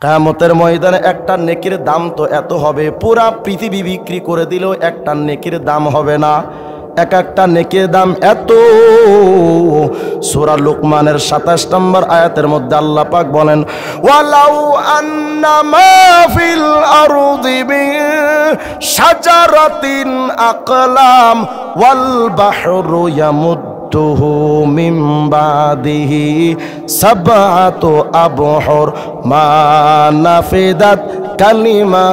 কিয়ামতের ময়দানে একটা নেকির দাম তো এত হবে, পুরা পৃথিবী বিক্রি করে দিলেও একটা নেকির দাম হবে না। এক একটা নেকির দাম এত। সূরা লুকমানের ২৭ নম্বর আয়াতের মধ্যে আল্লাহ পাক বলেন, ওয়ালাউ আন্নামা ফিল আরদি মিন শাজারাতিন আকলাম ওয়াল বাহরু ইয়ামুদ্দুহু মিন বাদিহি সাবআতু আবহুর মা নাফিদাত কালিমাতুল্লাহ।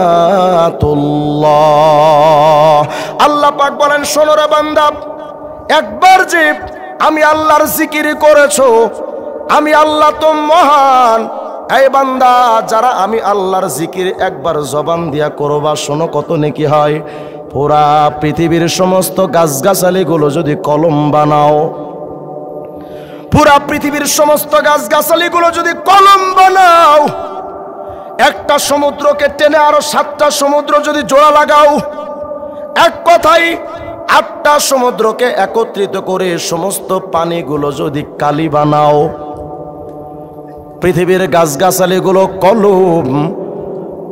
আল্লাহ পাক বলেন, শোনো রে বান্দা, একবার যে আমি আল্লাহর জিকির করেছো, আমি আল্লাহ তো মহান। এই বান্দা, যারা আমি আল্লাহর জিকির একবার জবান দিয়া করবা, শোনো কত নেকি হয়। পুরা পৃথিবীর সমস্ত গাছগাছালিগুলো যদি কলম বানাও, পুরা পৃথিবীর সমস্ত গাছগাছালিগুলো যদি কলম বানাও, একটা সমুদ্রকে টেনে আরো 7টা সমুদ্র যদি জোড়া লাগাও, এক কথায় 8টা সমুদ্রকে একত্রিত করে সমস্ত পানিগুলো যদি কালি বানাও, পৃথিবীর গাছগাছালিগুলো কলম,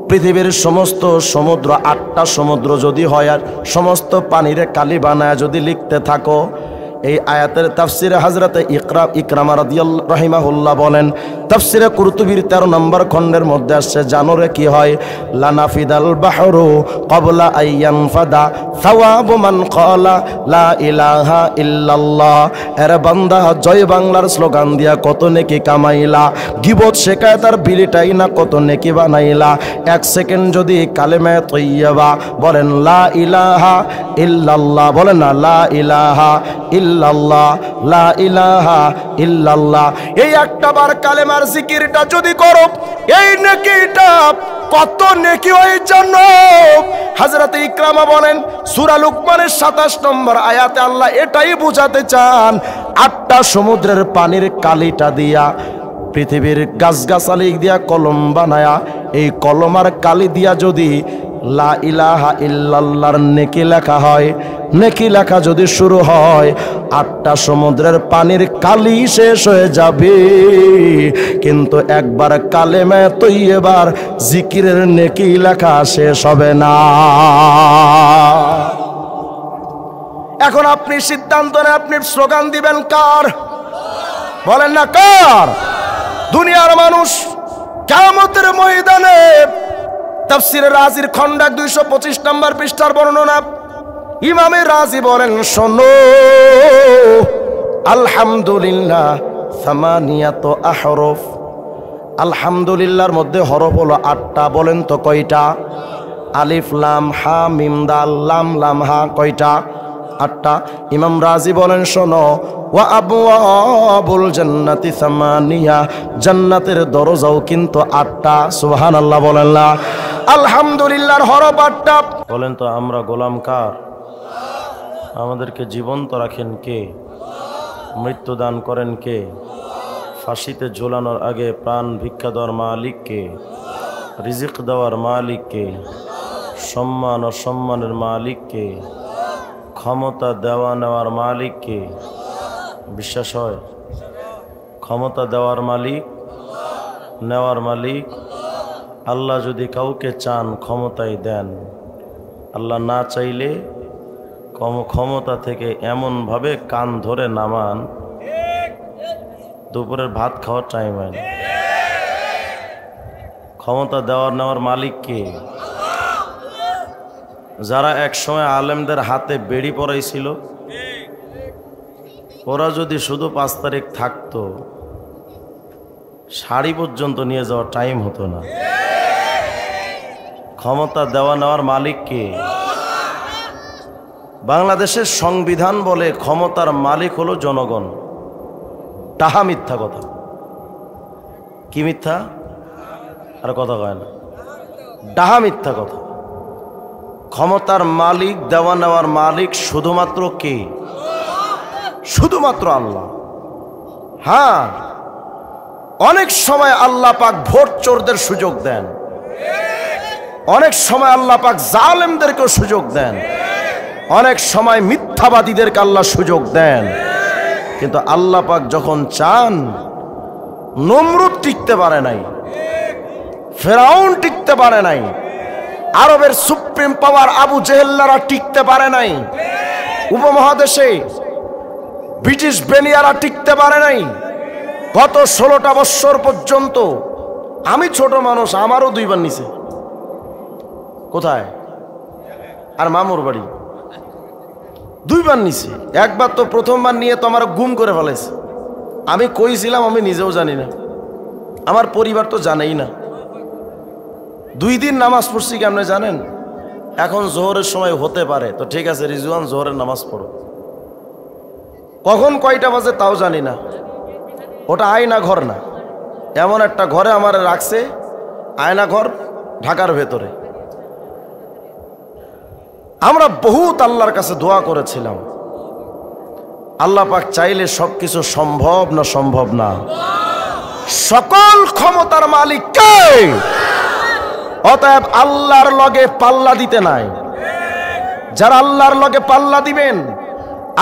পৃথিবীর সমস্ত সমুদ্র 8টা সমুদ্র যদি হয়, আর সমস্ত পানিরে কালি বানায় যদি লিখতে থাকো। এই আয়াতের তাফসিরে হযরতে ইকরামা রাদিয়াল্লাহু রাহিমাহুল্লাহ বলেন, তাফসিরে কুরতুবীর 13 নম্বর খণ্ডের মধ্যে আসছে, জানো রে কি হয়, লানাফিদাল বাহরু ক্বাবলা আইয়ানফাদা সাওয়াবু মান ক্বালা লা ইলাহা ইল্লাল্লাহ। এর বান্দা, জয় বাংলার স্লোগান দিয়া কত নেকি কামাইলা, গিবত শেখায়তার বিলিটাই না কত নেকি বানাইলা। 1 সেকেন্ড যদি কালেমা তৈয়বা বলেন, লা ইলাহা ইল্লাল্লাহ, বলেন না লা ইলাহা ইল্লাল্লাহ, লা ইলাহা ইল্লাল্লাহ, এই একটা বার কালেমার জিকিরটা যদি করো, এই নেকিটা কত নেকি হয় জানো? হযরতে ইকরামা বলেন, সূরা লুকমানের 27 নম্বর আয়াতে আল্লাহ এটাই বোঝাতে চান, 8টা সমুদ্রের পানির কালিটা দিয়া, পৃথিবীর গাছগাছালি দিয়া কলম বানায়া, এই কলমার কালি দিয়া যদি লা ইলাহা ইল্লাল্লাহর নেকি লেখা হয়, নেকি লেখা যদি শুরু হয়, 8টা সমুদ্রের পানির কালি শেষ হয়ে যাবে, কিন্তু একবার কালেমা তৈয়বার জিকিরের নেকি লেখা শেষ হবে না। এখন আপনি সিদ্ধান্ত নেন, আপনি স্লোগান দিবেন কার? বলেন না কার? দুনিয়ার মানুষ কিয়ামতের ময়দানে তাফসীরে রাজির খণ্ড 225 নম্বর পৃষ্ঠার বর্ণনা, ইমামে রাজি বলেন, শোনো, আলহামদুলিল্লাহ সামানিয়াত আহরফ, আলহামদুলিল্লাহর মধ্যে হরফ হলো 8টা। বলেন তো কয়টা? আলিফ লাম হা মিম দাল, লাম লাম হা, কয়টা? 8টা। ইমাম রাজি বলেন, শোনো, ওয়া আবওয়াবুল জান্নাতি সামানিয়া, জান্নাতের দরজাও কিন্তু 8টা। সুবহানাল্লাহ বলেন না? আলহামদুলিল্লাহর হরফ 8টা। বলেন তো, আমরা গোলাম কার? আমাদেরকে জীবন্ত রাখেন কে? মৃত্যু দান করেন কে? ফাঁসিতে ঝোলানোর আগে প্রাণ ভিক্ষা দেওয়ার মালিক কে? রিজিক দেওয়ার মালিক কে? সম্মান ও সম্মানের মালিক কে? ক্ষমতা দেওয়া নেওয়ার মালিক কে? বিশ্বাস হয়? ক্ষমতা দেওয়ার মালিক, নেওয়ার মালিক আল্লাহ। যদি কাউকে চান ক্ষমতাই দেন, আল্লাহ না চাইলে ক্ষমতা থেকে এমনভাবে কান ধরে নামান, দুপুরের ভাত খাওয়ার টাইম হয় না। ক্ষমতা দেওয়ার নেওয়ার মালিক কে? যারা একসময় আলেমদের হাতে বেড়ি পরাইছিল, ওরা যদি শুধু 5 তারিখ থাকতো, শাড়ি পর্যন্ত নিয়ে যাওয়ার টাইম হতো না। ক্ষমতা দেওয়া নেওয়ার মালিক কে? বাংলাদেশের সংবিধান বলে ক্ষমতার মালিক হলো জনগণ। তাহা মিথ্যা কথা। কি মিথ্যা? আর কথা কয় না, ডাহা মিথ্যা কথা। ক্ষমতার মালিক, দেওয়া নেওয়ার মালিক শুধুমাত্র কে? শুধুমাত্র আল্লাহ। হ্যাঁ, অনেক সময় আল্লাহ পাক ভোট চোরদের সুযোগ দেন, অনেক সময় আল্লাহ পাক জালেমদেরকেও সুযোগ দেন, অনেক সময় মিথ্যাবাদীদেরকে আল্লাহ সুযোগ দেন। কিন্তু আল্লাহ পাক যখন চান, নমরুদ টিকতে পারে নাই, ফেরাউন টিকতে পারে নাই, আরবের সুপ্রিম পাওয়ার আবু জেহেল্লারা টিকতে পারে নাই, উপমহাদেশে ব্রিটিশ বেনিয়ারা টিকতে পারে নাই। গত 16টা বৎসর পর্যন্ত আমি ছোট মানুষ, আমারও 2 বার নিছে। কোথায়? আর মামুর বাড়ি 2 বার নিছে। একবার তো প্রথমবার নিয়ে তো আমার গুম করে ফেলেছে। আমি কইছিলাম আমি নিজেও জানি না, আমার পরিবার তো জানেই না। 2 দিন নামাজ পড়ছি কেমনে জানেন? এখন জোহরের সময় হতে পারে, তো ঠিক আছে রিজওয়ান জোহরের নামাজ পড়ো। কখন কয়টা বাজে তাও জানি না। ওটা আয়না ঘর না, এমন একটা ঘরে আমার রাখছে, আয়না ঘর ঢাকার ভেতরে। আমরা বহুত আল্লাহর কাছে দোয়া করেছিলাম, আল্লাহ পাক চাইলে সবকিছু সম্ভব না? সম্ভব না? সকল ক্ষমতার মালিক কে? অতএব আল্লাহর লগে পাল্লা দিতে নাই। যারা আল্লাহর লগে পাল্লা দিবেন,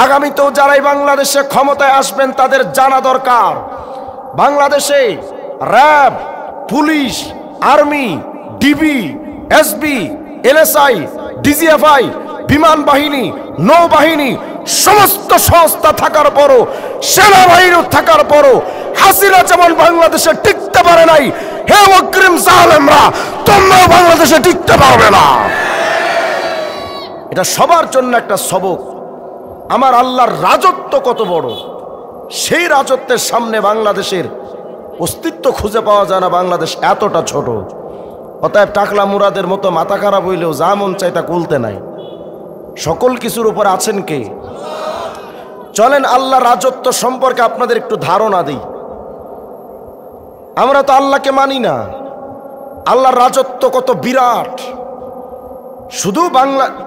আগামীতেও যারাই বাংলাদেশে ক্ষমতায় আসবেন তাদের জানা দরকার, বাংলাদেশে RAB, police, army, DB, SB, LSI, DGFI, বিমান বাহিনী, নৌবাহিনী, সমস্ত সংস্থা থাকার পরও, সেনাবাহিনী থাকার পরও হাসিনা যেমন বাংলাদেশে টিকতে পারে নাই, হে অগ্রিম জালেমরা তোমরাও বাংলাদেশে টিকতে পারবে না। এটা সবার জন্য একটা সবক। আমার আল্লাহর রাজত্ব কত বড়, সেই রাজত্বের সামনে বাংলাদেশের অস্তিত্ব খুঁজে পাওয়া যায় না। বাংলাদেশ এতটা ছোট। অতএব টাকলা মুরাদের মতো মাথা খারাপ হইলেও যা মন চাই তা কুলতে নাই। সকল কিছুর উপর আছেন কে? চলেন আল্লাহর রাজত্ব সম্পর্কে আপনাদের একটু ধারণা দিই। আমরা তো আল্লাহকে মানি না। আল্লাহর রাজত্ব কত বিরাট। শুধু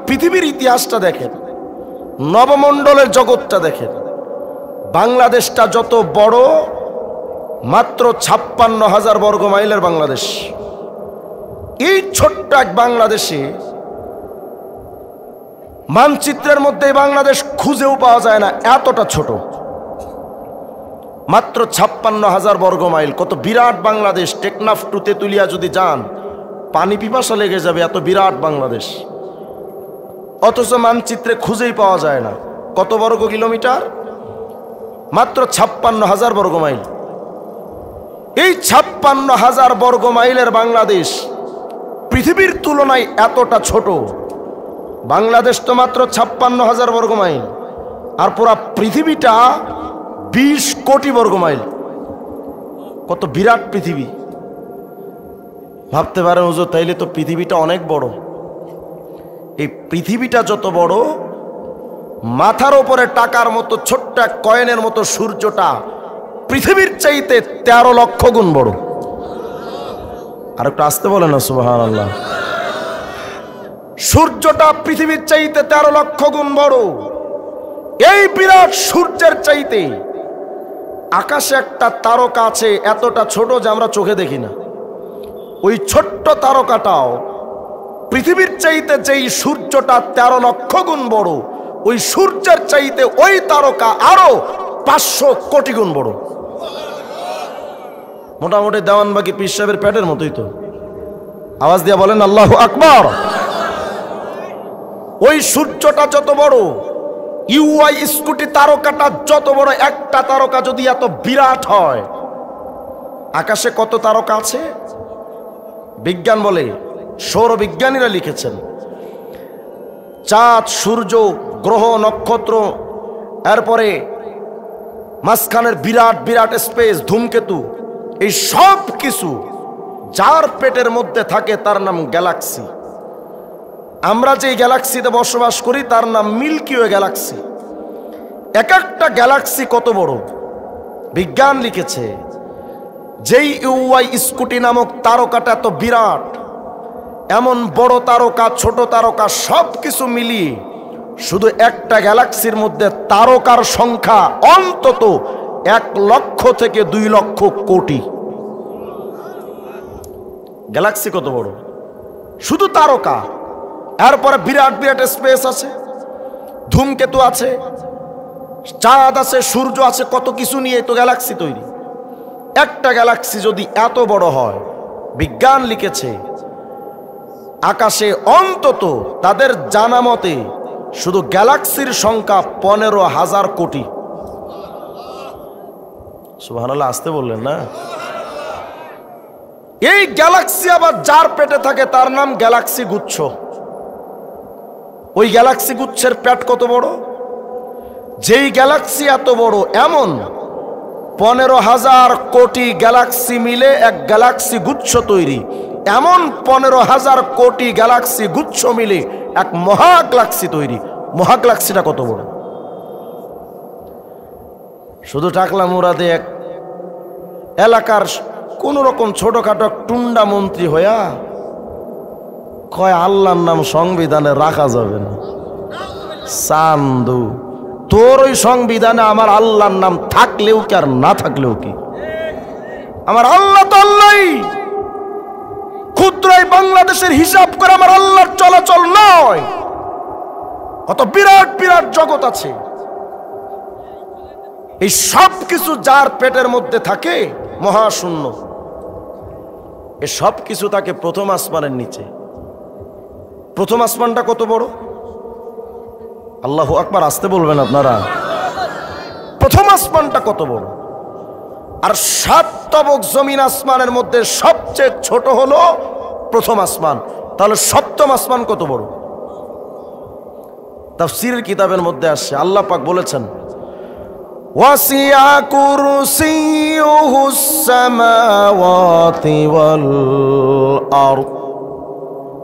পৃথিবীর ইতিহাসটা দেখেন, নবমণ্ডলের জগৎটা দেখেন। বাংলাদেশটা যত বড়, মাত্র 56,000 বর্গ মাইলের বাংলাদেশ। এই ছোট্ট এক বাংলাদেশে মানচিত্রের মধ্যে বাংলাদেশ খুঁজেও পাওয়া যায় না, এতটা ছোট। মাত্র 56,000 বর্গ মাইল, কত বিরাট বাংলাদেশ। টেকনাফ টু তেতুলিয়া যদি যান পানি পিপাসা লেগে যাবে, এত বিরাট বাংলাদেশ। অথচ মানচিত্রে খুঁজেই পাওয়া যায় না। কত বর্গ কিলোমিটার? মাত্র 56,000 বর্গ মাইল। এই 56,000 বর্গ মাইলের বাংলাদেশ পৃথিবীর তুলনায় এতটা ছোট। বাংলাদেশ তো মাত্র 56,000 বর্গ মাইল, আর পুরা পৃথিবীটা 20 কোটি বর্গ মাইল। কত বিরাট পৃথিবী। ভাবতে পারেন হুজুর, তাইলে তো পৃথিবীটা অনেক বড়। এই পৃথিবীটা যত বড়, মাথার উপরে টাকার মতো ছোট্ট এক কয়েনের মতো সূর্যটা পৃথিবীর চাইতে 13 লক্ষ গুণ বড়। আর একটু আসতে বলে না সুবহানাল্লাহ। সূর্যটা পৃথিবীর চাইতে 13 লক্ষ গুণ বড়। এই বিরাট সূর্যের চাইতে আকাশে একটা তারকা আছে, এতটা ছোট যে আমরা চোখে দেখি না। ওই ছোট্ট তারকাটাও পৃথিবীর চাইতে যেই সূর্যটা 13 লক্ষ গুণ বড়, ওই সূর্যের চাইতে ওই তারকা আরো 500 কোটি গুণ বড়। মোটামুটি দেওয়ানবাগি পীর সাহেবের পেটের মতোই তো। আওয়াজ দিয়া বলেন আল্লাহু আকবার। ওই সূর্যটা যত বড়, ইউআই স্কুটি তারকাটা যত বড়, একটা তারকা যদি এত বিরাট হয়, আকাশে কত তারকা আছে? বিজ্ঞান বলে, সৌরবিজ্ঞানীরা লিখেছেন, চাঁদ, সূর্য, গ্রহ, নক্ষত্র, এরপরে মাঝখানের বিরাট বিরাট স্পেস, ধূমকেতু, এই সব কিছু যার পেটের মধ্যে থাকে তার নাম গ্যালাক্সি। আমরা যে গ্যালাক্সিতে বসবাস করি তার নাম মিল্কি ওয়ে গ্যালাক্সি। এক একটা গ্যালাক্সি কত বড়, বিজ্ঞান লিখেছে। যেই ইউআই স্কুটি নামক তারকাটা এত বিরাট, এমন বড় তারকা, ছোট তারকা সব কিছু মিলিয়ে শুধু একটা গ্যালাক্সির মধ্যে তারকার সংখ্যা অন্তত 1 লক্ষ থেকে 2 লক্ষ কোটি। গ্যালাক্সি কত বড়, শুধু তারকা। এরপরে বিরাট বিরাট স্পেস আছে, ধূমকেতু আছে, চাঁদ আছে, সূর্য আছে, কত কিছু নিয়ে তো গ্যালাক্সি তৈরি। একটা গ্যালাক্সি যদি এত বড় হয়, বিজ্ঞান লিখেছে আকাশে অন্তত তাদের জানা মতে শুধু গ্যালাক্সির সংখ্যা 15,000 কোটি। সুবহানাল্লাহ, আসতে বললেন না? এই গ্যালাক্সি আবার যার পেটে থাকে তার নাম গ্যালাক্সি গুচ্ছ। ওই গ্যালাক্সি গুচ্ছের পেট কত বড়? যেই গ্যালাক্সি এত বড়, এমন 15,000 কোটি গ্যালাক্সি মিলে এক গ্যালাক্সি গুচ্ছ তৈরি। এমন 15,000 কোটি গ্যালাক্সি গুচ্ছ মিলে এক মহাগ্যালাক্সি তৈরি। মহাগ্যালাক্সিটা কত বড়? শুধু টাকলা মুরাদে এক এলাকার কোন রকম ছোটখাটো টুন্ডা মন্ত্রী হইয়া কয় আল্লাহর নাম সংবিধানে রাখা যাবে না। চান্দু, তোর ওই সংবিধানে আমার আল্লাহর নাম থাকলেও কি আর না থাকলেও কি? আমার আল্লাহ তো আল্লাহই। ক্ষুদ্রই বাংলাদেশের হিসাব করে আমার আল্লাহর চলাচল নয়। কত বিরাট বিরাট জগৎ আছে। এই সব কিছু যার পেটের মধ্যে থাকে মহাশূন্য, এ সব কিছু তাকে প্রথম আসমানের নিচে। প্রথম আসমানটা কত বড়? আল্লাহু আকবার, আসতে বলবেন আপনারা। প্রথম আসমানটা কত বড়? আর 7 তবক জমিন আসমানের মধ্যে সবচেয়ে ছোট হলো প্রথম আসমান। তাহলে সপ্তম আসমান কত বড়? তাফসীরের কিতাবের মধ্যে আসছে, আল্লাহ পাক বলেছেন ওয়াসিআ কুরসিয়ুহুস সামাওয়াতি ওয়াল আরদ।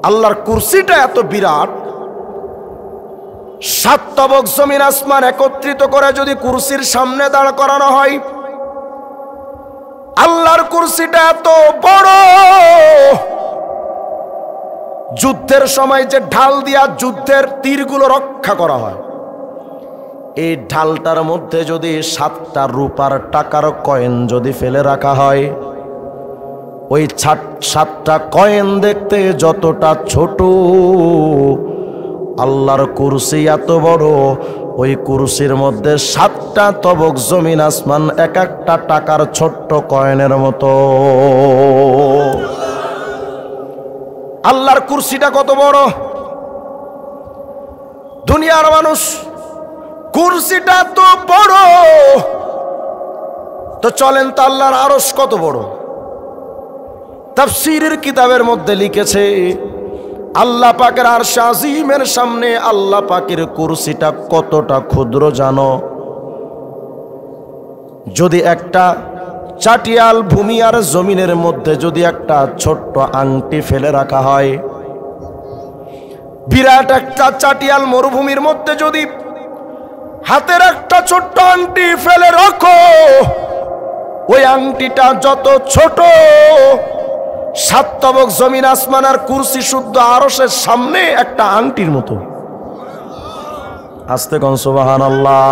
আল্লাহর কুরসিটা এত বিরাট, 7 তবক জমিন আসমান একত্রিত করে যদি কুরসির সামনে দাঁড় করানো হয়, আল্লাহর কুরসিটা এত বড়। যুদ্ধের সময় যে ঢাল দিয়া যুদ্ধের তীরগুলো রক্ষা করা হয়, এই ঢালটার মধ্যে যদি 7টা রূপার টাকার কয়েন যদি ফেলে রাখা হয়, ওই 7টা কয়েন দেখতে যতটা ছোট, আল্লাহর কুরসি এত বড়। ওই কুরসির মধ্যে 7টা তবক জমিন আসমান এক একটা টাকার ছোট্ট কয়েনের মতো। আল্লাহর কুরসিটা কত বড়? দুনিয়ার মানুষ কুরসিটা তো বড়, তো চলেন তো আল্লাহর আরশ কত বড়? তাফসীরের কিতাবের মধ্যে লিখেছে আল্লাহ পাকের আরশ আজিমের সামনে আল্লাহ পাকের কুরসিটা কতটা ক্ষুদ্র জানো? যদি একটা চাটিয়াল ভূমি আর জমিনের মধ্যে যদি একটা ছোট্ট আংটি ফেলে রাখা হয়, বিরাট একটা চাটিয়াল মরুভূমির মধ্যে যদি হাতের একটা ছোট্ট আংটি ফেলে রাখো, ওই আংটিটা যত ছোট, 7 তবক জমিন আসমান আর কুরসি শুদ্ধ আরশের সামনে একটা আংটির মতো। আস্তে কোন সুবহানাল্লাহ।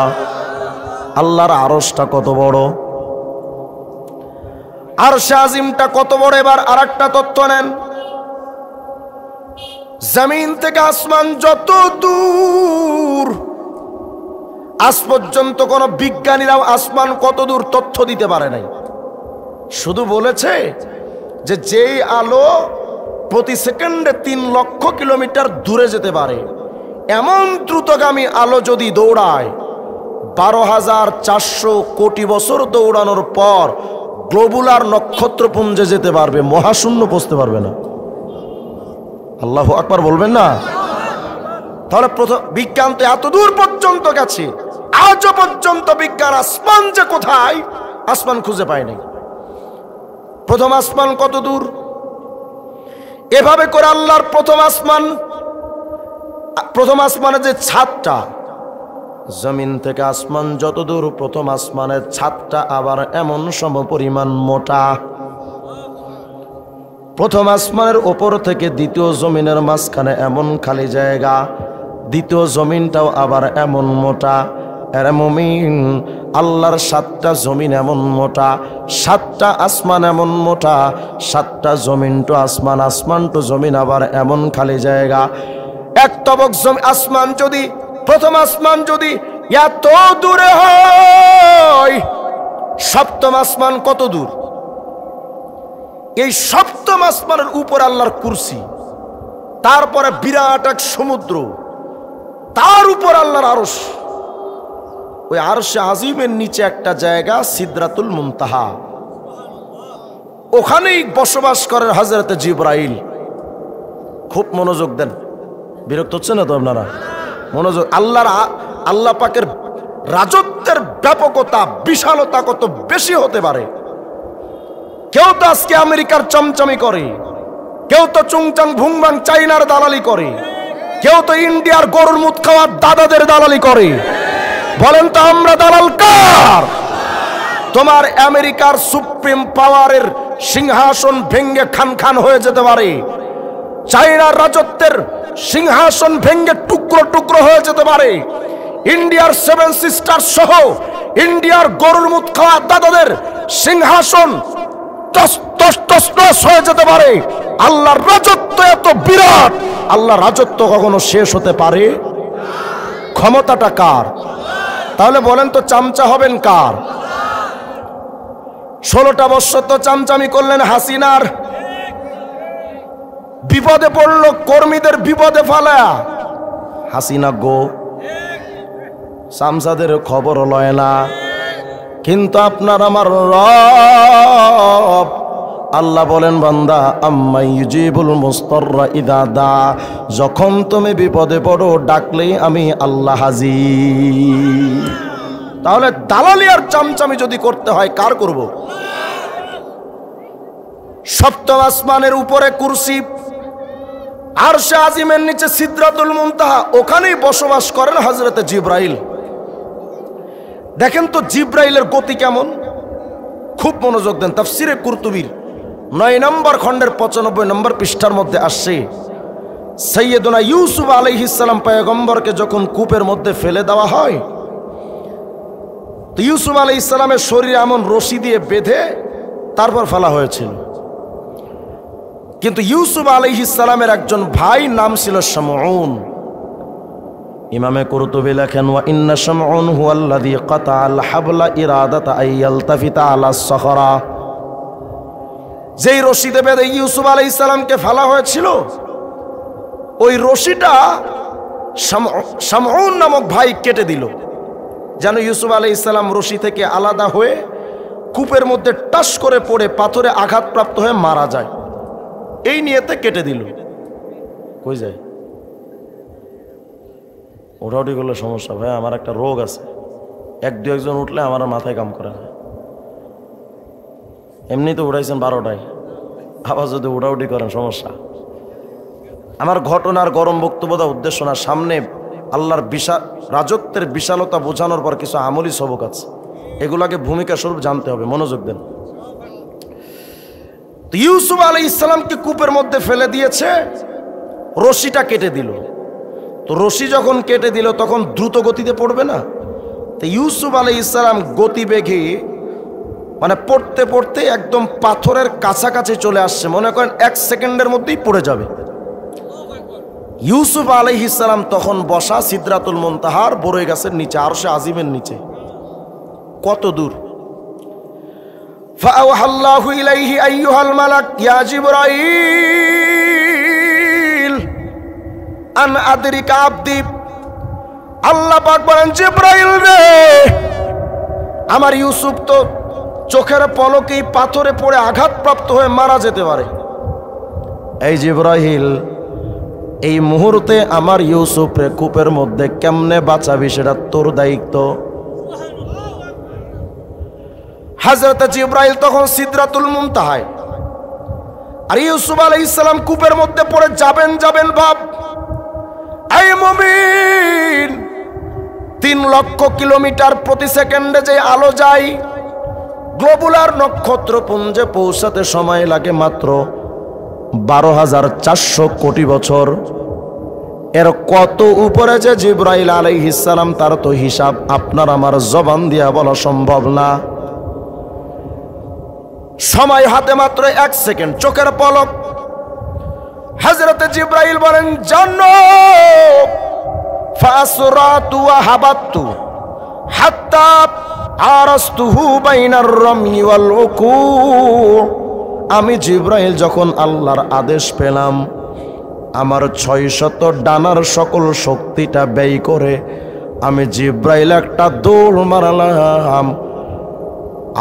আল্লাহর আরশটা কত বড়, আরশে আজিমটা কত বড়। এবার আরেকটা তথ্য নেন, জমিন থেকে আসমান যত দূর, আজ পর্যন্ত কোন বিজ্ঞানীরাও আসমান কত দূর তথ্য দিতে পারে নাই। শুধু বলেছে যে যেই আলো প্রতি সেকেন্ডে 3 লক্ষ কিলোমিটার দূরে যেতে পারে, এমন দ্রুতগামী আলো যদি দৌড়ায়, 12,400 কোটি বছর দৌড়ানোর পর গ্লোবুলার নক্ষত্রপুঞ্জে যেতে পারবে, মহাশূন্য পৌঁছতে পারবে না। আল্লাহু আকবার বলবেন না? তাহলে বিজ্ঞান তো এত দূর পর্যন্ত গেছে, আজও পর্যন্ত বিজ্ঞান আসমান যে কোথায়, আসমান খুঁজে পায় নাই। প্রথম আসমান কত দূর? এভাবে করে আল্লাহর প্রথম আসমানের যে ছাদটা, জমিন থেকে আসমান যত দূর, প্রথম আসমানের ছাদটা আবার এমন সমপরিমাণ মোটা। প্রথম আসমানের ওপর থেকে দ্বিতীয় জমিনের মাঝখানে এমন খালি জায়গা, দ্বিতীয় জমিনটাও আবার এমন মোটা। এর মুমিন, আল্লাহর 7টা জমিন এমন মোটা, 7টা আসমান এমন মোটা, 7টা জমিন টু আসমান, আসমান টু জমিন আবার এমন খালি জায়গা। 1 তবক জমিন আসমান যদি, প্রথম আসমান যদি এত দূরে হয়, সপ্তম আসমান কত দূর? এই সপ্তম আসমানের উপর আল্লাহর কুরসি, তারপরে বিরাট এক সমুদ্র, তার উপর আল্লাহর আরশ, ওই আরশে আজিমের নিচে একটা জায়গা সিদরাতুল মুনতাহা, ওখানেই বসবাস করেন হযরত জিবরাইল। খুব মনোযোগ দেন, বিরক্ত হচ্ছে না তো আপনারা? মনোযোগ। আল্লাহ পাকের রাজত্বের ব্যাপকতা বিশালতা কত বেশি হতে পারে। কেউ তো আজকে আমেরিকার চমচমি করে, কেউ তো চুংচাং ভুংবাং চাইনার দালালি করে, কেউ তো ইন্ডিয়ার গরুর মুখ খাওয়ার দাদাদের দালালি করে। বলেন তো আমরা দালাল কার? তোমার আমেরিকার সুপ্রিম পাওয়ারের সিংহাসন ভেঙ্গে খান খান হয়ে যেতে পারে, চাইনার রাজত্বের সিংহাসন ভেঙ্গে টুকরো টুকরো হয়ে যেতে পারে, ইন্ডিয়ার 7 সিস্টার সহ ইন্ডিয়ার গরুর মুখ খাওয়া দাদাদের সিংহাসন হয়ে যেতে পারে। আল্লাহর রাজত্ব এত বিরাট, আল্লাহর রাজত্ব কখনো শেষ হতে পারে? ক্ষমতাটা কার? তাহলে বলেন তো চামচা হবেন কার? 16টা বছর তো চামচামি করলেন হাসিনার, বিপদে পড়লো কর্মীদের বিপদে ফেলা। হাসিনা গো সামসাদের খবর লয় না, কিন্তু আপনার আমার রব আল্লাহ বলেন, বান্দা আম্মা ইউজিবুল মুস্তাররা ইযা দা, যখন তুমি বিপদে পড়ো ডাকলেই আমি আল্লাহ হাজির। তাহলে দালালি আর চামচামি যদি করতে হয় কার করব? সপ্তম আসমানের উপরে কুরসি, আরশে আজিমের নিচে সিদরাতুল মুনতাহা, ওখানেই বসবাস করেন হযরত জিবরাইল। দেখেন তো জিবরাইলের গতি কেমন, খুব মনোযোগ দেন। তাফসিরে কুরতুবীর 9 নম্বর খণ্ডের 95 নম্বর পৃষ্ঠার মধ্যে আসছে, সাইয়েদুনা ইউসুফ আলাইহিস সালাম পয়গম্বরকে যখন কূপের মধ্যে ফেলে দেওয়া হয়, তো ইউসুফ আলাইহিস সালামের শরীরে এমন রশি দিয়ে বেঁধে তারপর ফেলা হয়েছিল। কিন্তু ইউসুফ আলাইহিস সালামের একজন ভাই নাম ছিল শামউন। ইমামে কুরতুবী লেখেন, ওয়া ইন্না শামউন হুয়াল্লাযী কাতাআল হাবলা ইরাদাতা আইয়ালতাফিতা আলা সখরা, যেই রশিতে বেঁধে ইউসুফ আলাইহিস সালামকে ফেলা হয়েছিল, ওই রশিটা শামউন নামক ভাই কেটে দিল, যেন ইউসুফ আলাইহিস সালাম রশি থেকে আলাদা হয়ে কূপের মধ্যে টাস করে পড়ে পাথরে আঘাতপ্রাপ্ত হয়ে মারা যায়। এই নিয়েতে কেটে দিল। কই যায়? ওঠাউঠি করলে সমস্যা ভাই, আমার একটা রোগ আছে, 1-2 উঠলে আমার মাথায় কাম করে না। এমনি তো উঠাইছেন 12টায়, আবার যদি উঠাউঠি করেন সমস্যা। আমার ঘটনার গরম বক্তব্য দেওয়ার উদ্দেশ্য না, সামনে আল্লাহর রাজত্বের বিশালতা বোঝানোর পর কিছু আমলি সবক আছে, এগুলাকে ভূমিকা স্বরূপ জানতে হবে। মনোযোগ দেন। তো ইউসুফ আলাইহিস সালামকে কূপের মধ্যে ফেলে দিয়েছে, রশিটা কেটে দিল। তো রশি যখন কেটে দিল তখন দ্রুত গতিতে পড়বে না, তো ইউসুফ আলাইহিস সালাম গতিবেগে মানে পড়তে পড়তে একদম পাথরের কাছাকাছি চলে আসছে, মনে করেন 1 সেকেন্ডের মধ্যেই পড়ে যাবে। ইউসুফ আলাইহিস সালাম তখন বসা সিদরাতুল মুনতাহার বরই গাছের নিচে, আরশে আজিমের নিচে। কত দূর? ফাআওহাল্লাহু ইলাইহি আইয়ুহাল মালাক ইয়া জিবরাইল আন আদরিকা আবদি, আল্লাহ পাক বলেন, জিবরাইল রে, আমার ইউসুফ তো চোখের পলকেই পাথরে পড়ে আঘাতপ্রাপ্ত হয়ে মারা যেতে পারে। এই জিবরাইল, এই মুহূর্তে আমার ইউসুফরে কূপের মধ্যে কেমনে বাঁচাবি সেটা তোর দায়িত্ব। হযরত জিবরাইল তখন সিদরাতুল মুনতাহায়, আর ইউসুফ আলাইহিস সালাম কূপের মধ্যে পড়ে যাবেন ভাব। এই মুমিন, 3 লক্ষ কিলোমিটার প্রতি সেকেন্ডে যে আলো যায়, গ্লোবুলার নক্ষত্রপুঞ্জে পৌঁছাতে সময় লাগে মাত্র 12,400 কোটি বছর। এর কত উপরে যে জিবরাইল আলাইহিস সালাম, তার তো হিসাব আপনার আমার জবান দিয়া বলা সম্ভব না। সময় হাতে মাত্র 1 সেকেন্ড, চোখের পলক। হযরত জিবরাইল বলেন, জানো ফাসরাতু ওয়া হাবাতু হাত্তা আরাস্তুহু বাইনার রামি ওয়াল উকু, আমি জিব্রাইল যখন আল্লাহর আদেশ পেলাম, আমার 600 ডানার সকল শক্তিটা ব্যয় করে আমি জিব্রাইল একটা দৌড় মারলাম।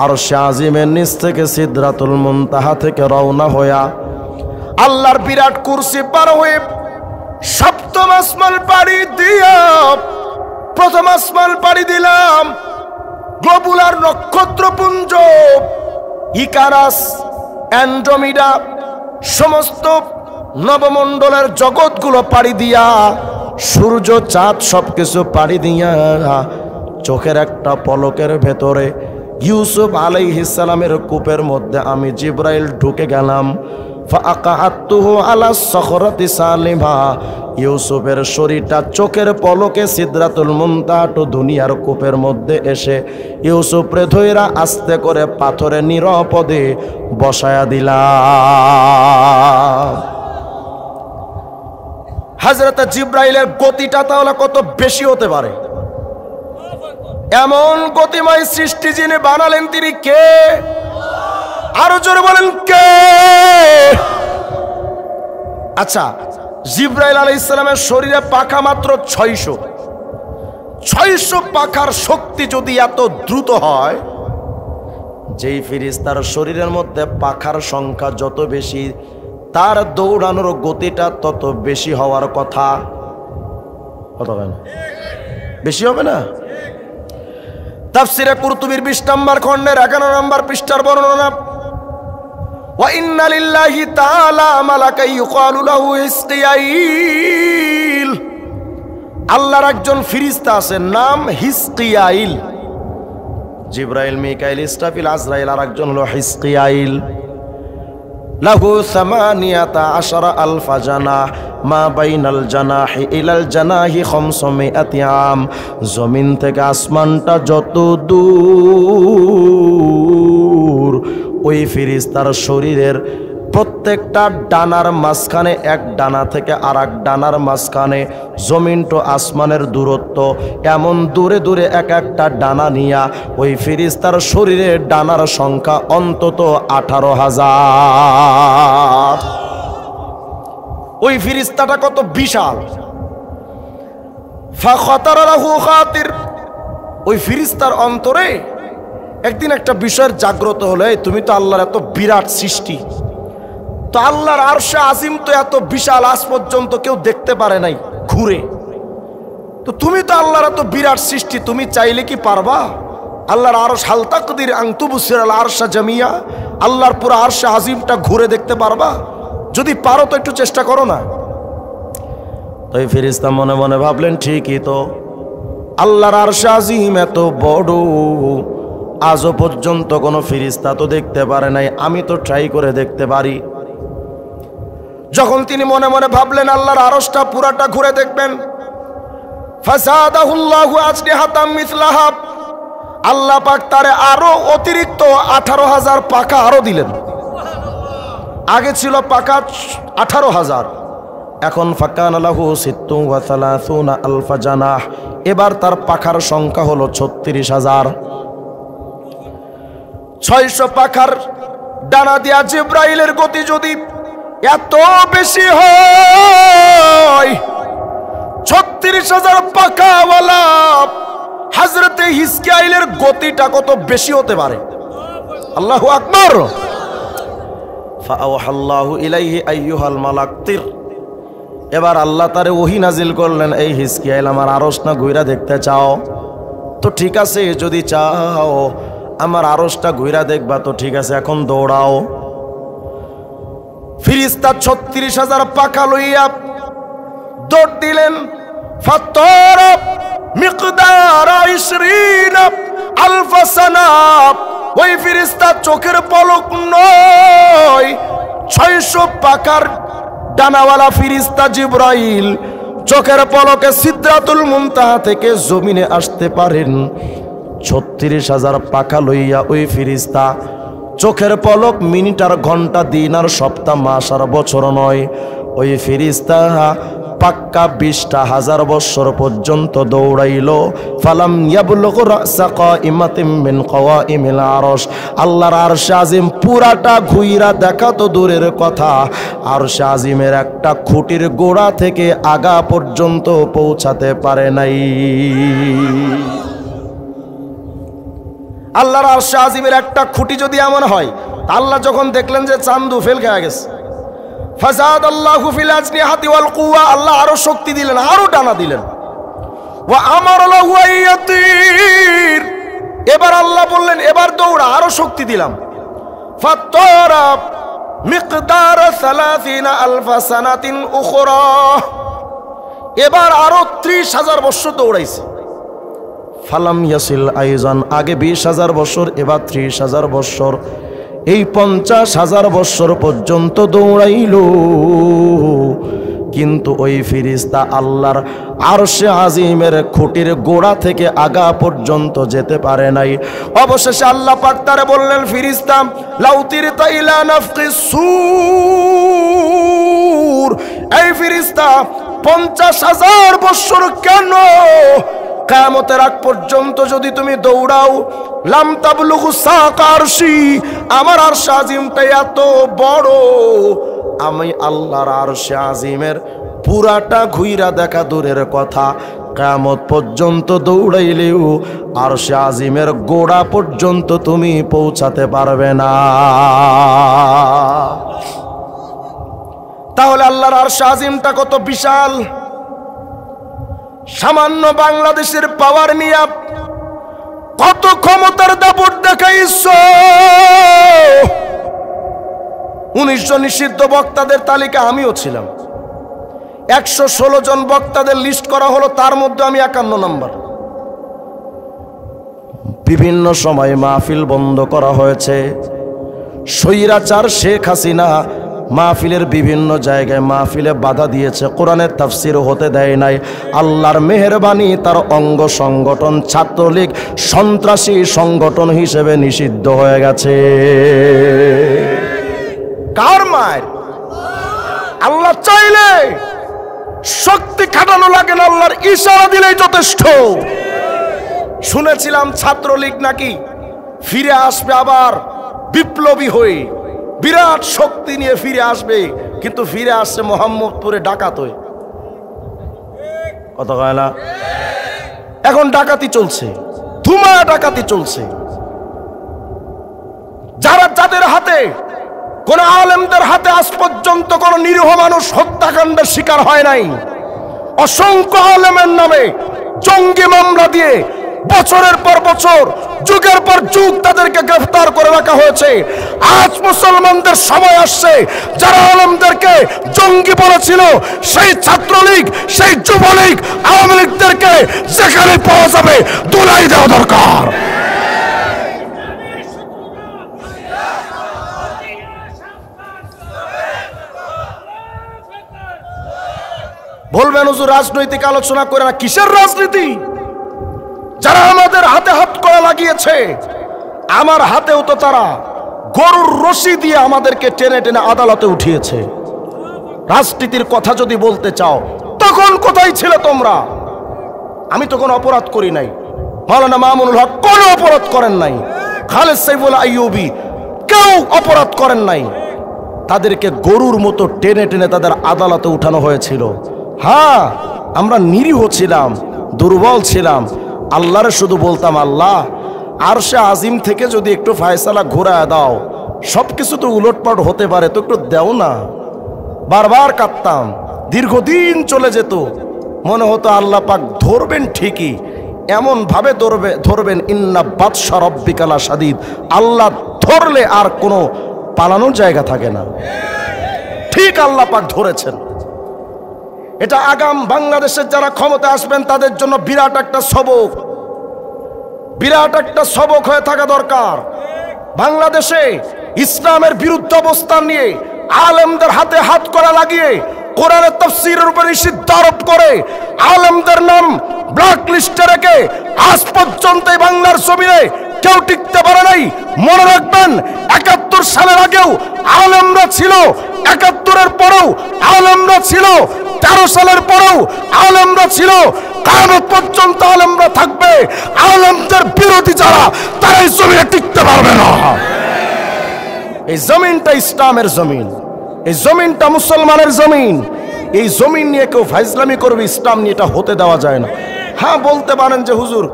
আরশে আজিমের নিচ থেকে সিদরাতুল মুনতাহা থেকে রওনা হইয়া আল্লাহর বিরাট কুরসি পার হয়ে সপ্তম আসমান পাড়ি দিয়া প্রথম আসমান পাড়ি দিলাম। গ্লোবুলার নক্ষত্রপুঞ্জ, ইকারাস, অ্যান্ড্রোমিডা, সমস্ত নবমণ্ডলের জগৎগুলো পাড়ি দিয়া, সূর্য চাঁদ সবকিছু পাড়ি দিয়া চোখের একটা পলকের ভেতরে ইউসুফ আলাইহিস সালামের কূপের মধ্যে আমি জিব্রাইল ঢুকে গেলাম। ফাআকাআতুহু আলা সখরাতি সালিমা, ইউসুফের শরীরটা চোখের পলকে সিদরাতুল মুনতাহা দুনিয়ার কূপের মধ্যে এসে ইউসুফরে ধইরা আস্তে করে পাথরে নিরাপদে বসায়া দিলাম। হযরত জিব্রাইলের গতিটা তাহলে কত বেশি হতে পারে? এমন গতিময় সৃষ্টি যিনি বানালেন তিনি কে? আরো জোরে বলেন কে? আচ্ছা, জিব্রাইল আলাইহিস সালামের শরীরে পাখা মাত্র 600 পাখার শক্তি যদি এত দ্রুত হয়, যেই ফেরেশতার শরীরের মধ্যে পাখার সংখ্যা যত বেশি তার দৌড়ানোর গতিটা তত বেশি হওয়ার কথা। কথা বলেন, বেশি হবে না? তাফসিরে কুরতুবীর 20 নম্বর খণ্ডের 11 নম্বর পৃষ্ঠার বর্ণনা, ওয়া ইন্না লিল্লাহি তাআলা মালাকাই ইউকালু লাহু হিসকিয়াইল, আল্লাহর একজন ফেরেশতা আছেন নাম হিসকিয়াইল। জিব্রাইল, মিকাইল, ইসরাফিল, আজরাইল, আর একজন হলো হিসকিয়াইল। লাহু 18 আলফা জানাহ, মা বাইনাল জানাহি ইলাল জানাহি 500 আম। জমিন থেকে আসমানটা যত দূর, ওই ফেরেশতার শরীরের প্রত্যেকটা ডানার মাঝখানে, এক ডানা থেকে আর এক ডানার মাঝখানে জমিন তো আসমানের দূরত্ব, এমন দূরে দূরে এক একটা ডানা নিয়া ওই ফেরেশতার শরীরের ডানার সংখ্যা অন্তত 18,000। ওই ফেরেশতাটা কত বিশাল! ফাখাতারা লাহু খাতির, ওই ফেরেশতার অন্তরে একদিন একটা বিষয়ের জাগ্রত হলো, তুমি তো আল্লাহর এত বিরাট সৃষ্টি, তো আল্লাহর আরশে আজিম তো এত বিশাল, আজ পর্যন্ত কেউ দেখতে পারে নাই ঘুরে, তো তুমি তো আল্লাহর এত বিরাট সৃষ্টি, তুমি চাইলে কি পারবা আল্লাহর আরশ হাল তাকদির আন তুবসিরাল আরশা জামিয়া, আল্লাহর পুরো আরশে আজিমটা ঘুরে দেখতে পারবা? যদি পারো তো একটু চেষ্টা করো না। তো এই ফেরেশতা মনে মনে ভাবলেন, ঠিকই তো, আল্লাহর আরশে আজিম এত বড়, আজও পর্যন্ত কোনো ফেরেশতা তো দেখতে পারে নাই, আমি তো ট্রাই করে দেখতে পারি। যখন তিনি মনে মনে ভাবলেন আল্লাহর আরশটা পুরাটা ঘুরে দেখবেন, ফাসাদাহুল্লাহু আজনিহাতাম মিসলাহা, আল্লাহ পাক তারে আরো অতিরিক্ত 18,000 পাখা আরো দিলেন। আগে ছিল পাখা 18,000, এখন ফাকানা লাহু 36 আলফা জানাহ, এবার তার পাখার সংখ্যা হলো 36,000। 600 পাখার ডানা দিয়া জিব্রাইলের গতি যদি এত বেশি হয়, 36,000 পাখাওয়ালা হযরতে হিসকিয়াইলের গতিটা কত বেশি হতে পারে? আল্লাহু আকবার। ফাআওহাল্লাহু ইলাইহি আইয়ুহাল মালাক তির, এবার আল্লাহ তারে ওহী নাজিল করলেন, এই হিসকিয়াইল আমার আরশ না ঘুরা দেখতে চাও? তো ঠিক আছে, যদি চাও আমার আরশটা ঘুরা দেখবা তো ঠিক আছে, এখন দৌড়াও। ফেরেশতা 36,000 পাখা লইয়া দৌড় দিলেন। ফাত্তার মিকদার 20 আলফা সানা, ওই ফেরেশতা চোখের পলক নয়, 600 পাখার ডানাওয়ালা ফেরেশতা জিব্রাইল চোখের পলকে সিদরাতুল মুনতাহা থেকে জমিনে আসতে পারেন। 36,000 পাখা লইয়া ওই ফেরেশতা চোখের পলক মিনিট আর ঘন্টা, দিন আর সপ্তাহ, মাস আর বছর নয়, ওই ফেরেশতা পাক্কা 20টা হাজার বছর পর্যন্ত দৌড়াইল। ফালাম ইয়াবলুগ রাসা কাইমাতিম মিন কাওয়াইমিল আরশ, আল্লাহর আরশে আজিম পুরাটা ঘুইরা দেখা তো দূরের কথা, আরশে আজিমের একটা খুঁটির গোড়া থেকে আগা পর্যন্ত পৌঁছাতে পারে নাই। আল্লাহর আরশে আজিমের একটা খুঁটি যদি এমন হয়, আল্লাহ যখন দেখলেন যে চান্দু ফেল খেয়ে গেছে, ফাযাদাল্লাহু ফিল আজনিহাতি ওয়াল কুওয়া, আল্লাহ আরো শক্তি দিলেন, আরো ডানা দিলেন। ওয়া আমারা লাহু আইয়াতির, এবার আল্লাহ বললেন এবার দৌড়া, আরো শক্তি দিলাম। ফাতারা মিকদার 30,000 সানাতিন উখরা, এবার আরো 30,000 বছর দৌড়াইছে। ফালাম ইয়াসিল আইজান, আগে 20,000 বছর, এবার 30,000 বছর, এই 50,000 বছর পর্যন্ত দৌড়াইল, কিন্তু ওই ফেরেশতা আল্লাহর আরশে আজিমের খুঁটির গোড়া থেকে আগা পর্যন্ত যেতে পারে নাই। অবশেষে আল্লাহ পাক তারে বললেন, ফেরেশতা লাউতিরতা ইলা নাফকিস সূর, এই ফেরেশতা 50,000 বছর কেন, কিয়ামতের আগ পর্যন্ত যদি তুমি দৌড়াও, লাম তাবলুগু সাকা আরশি, আমার আরশে আজিমটা এত বড়, আমি আল্লাহর আরশে আজিমের পুরাটা ঘুইরা দেখা দূরের কথা, কিয়ামত পর্যন্ত দৌড়াইলেও আরশে আজিমের গোড়া পর্যন্ত তুমি পৌঁছাতে পারবে না। তাহলে আল্লাহর আরশে আজিমটা কত বিশাল। সামান্য বাংলাদেশের পাওয়ার নিয়ে কত ক্ষমতার দাপট দেখাইছো। 19 নিষিদ্ধ বক্তাদের তালিকা আমিও ছিলাম, 116 জন বক্তাদের লিস্ট করা হলো, তার মধ্যে আমি 51 নম্বর। বিভিন্ন সময় মাহফিল বন্ধ করা হয়েছে। স্বৈরাচার শেখ হাসিনা মাহফিলের বিভিন্ন জায়গায় মাহফিলে বাধা দিয়েছে, কোরআনের তাফসির হতে দেয় নাই। আল্লাহর মেহেরবানি, তার অঙ্গ সংগঠন ছাত্রলীগ সন্ত্রাসী সংগঠন হিসেবে নিষিদ্ধ হয়ে গেছে। কার মায়ের? আল্লাহ চাইলে শক্তি খাটানো লাগে না, আল্লাহর ইশারা দিলেই যথেষ্ট। শুনেছিলাম ছাত্রলীগ নাকি ফিরে আসবে আবার বিপ্লবী হয়ে, বিরাট শক্তি নিয়ে ফিরে আসবে, কিন্তু ফিরে আসছে মোহাম্মদপুরে ডাকাত হয়ে। কথা কয় না? এখন ডাকাতি চলছে, ধুমা ডাকাতি চলছে। যাদের হাতে, কোন আলেমদের হাতে আজ পর্যন্ত কোন নিরীহ মানুষ হত্যাকাণ্ডের শিকার হয় নাই। অসংখ্য আলেমের নামে জঙ্গি মামলা দিয়ে বছরের পর বছর, যুগের পর যুগ তাদেরকে গ্রেফতার করে রাখা হয়েছে। আজ মুসলমানদের সময় আসছে, যারা আলেমদেরকে জঙ্গি বলেছিল, সেই ছাত্রলীগ, সেই যুবলীগ, আওয়ামী লীগদেরকে যেখানে পাওয়া যাবে দুলাই দেওয়া দরকার। বলবেন হুজুর রাজনৈতিক আলোচনা করে না, কিসের রাজনীতি? যারা আমাদের হাতে হাত করা লাগিয়েছে, আমার হাতেও তো তারা গরুর রশি দিয়ে আমাদেরকে টেনে টেনে আদালতে উঠিয়েছে। রাজনীতির কথা যদি বলতে চাও, তখন কোথায় ছিলে তোমরা? আমি তো কোনো অপরাধ করি নাই, মাওলানা মামুনুল হক কোনো অপরাধ করেন নাই, খালেদ সাইফুল আইয়ুবী কেউ অপরাধ করেন নাই। তাদেরকে গরুর মতো টেনে টেনে তাদের আদালতে উঠানো হয়েছিল। হ্যাঁ, আমরা নিরীহ ছিলাম, দুর্বল ছিলাম। আল্লাহরে শুধু বলতাম, আল্লাহ আরশে আজিম থেকে যদি একটু ফায়সালা ঘুরায় দাও, সবকিছু তো উলটপাট হতে পারে, তো একটু দাও না। বারবার কাঁদতাম, দীর্ঘদিন চলে যেত, মনে হতো আল্লাহ পাক ধরবেন ঠিকই, এমন ভাবে ধরবেন, ইন্না বাতশা রাব্বিকা লাশাদীদ, আল্লাহ ধরলে আর কোনো পালানোর জায়গা থাকে না। ঠিক আল্লাহ পাক ধরেছেন। এটা আগাম বাংলাদেশের যারা ক্ষমতা আসবেন তাদের জন্য বিরাট একটা সবক, বিরাট একটা সবক হয়ে থাকা দরকার। বাংলাদেশে ইসলামের বিরুদ্ধে অবস্থান নিয়ে আলেমদের হাতে হাত করা লাগিয়ে কোরআনের তাফসীরের উপর নিষিদ্ধ আরোপ করে আলেমদের নাম ব্ল্যাক লিস্টে রেখে আজ পর্যন্ত বাংলার জমিনে কেউ টিকতে পারে নাই। মনে রাখবেন, 71 সালের আগেও আলেমরা ছিল, 71-এর পরেও আলেমরা ছিল, 13 সালের পরেও আলেমরা ছিল, কিয়ামত পর্যন্ত আলেমরা থাকবে। আলেমদের বিরোধী যারা, তারা এই জমিনে টিকতে পারবে না। এই জমিনটা ইসলামের জমিন, এই জমিনটা মুসলমানের জমিন। এই জমিন নিয়ে কেউ ফাইজলামি করবে, ইসলাম নিয়ে এটা হতে দেওয়া যায় না। হ্যাঁ, বলতে পারেন যে হুজুর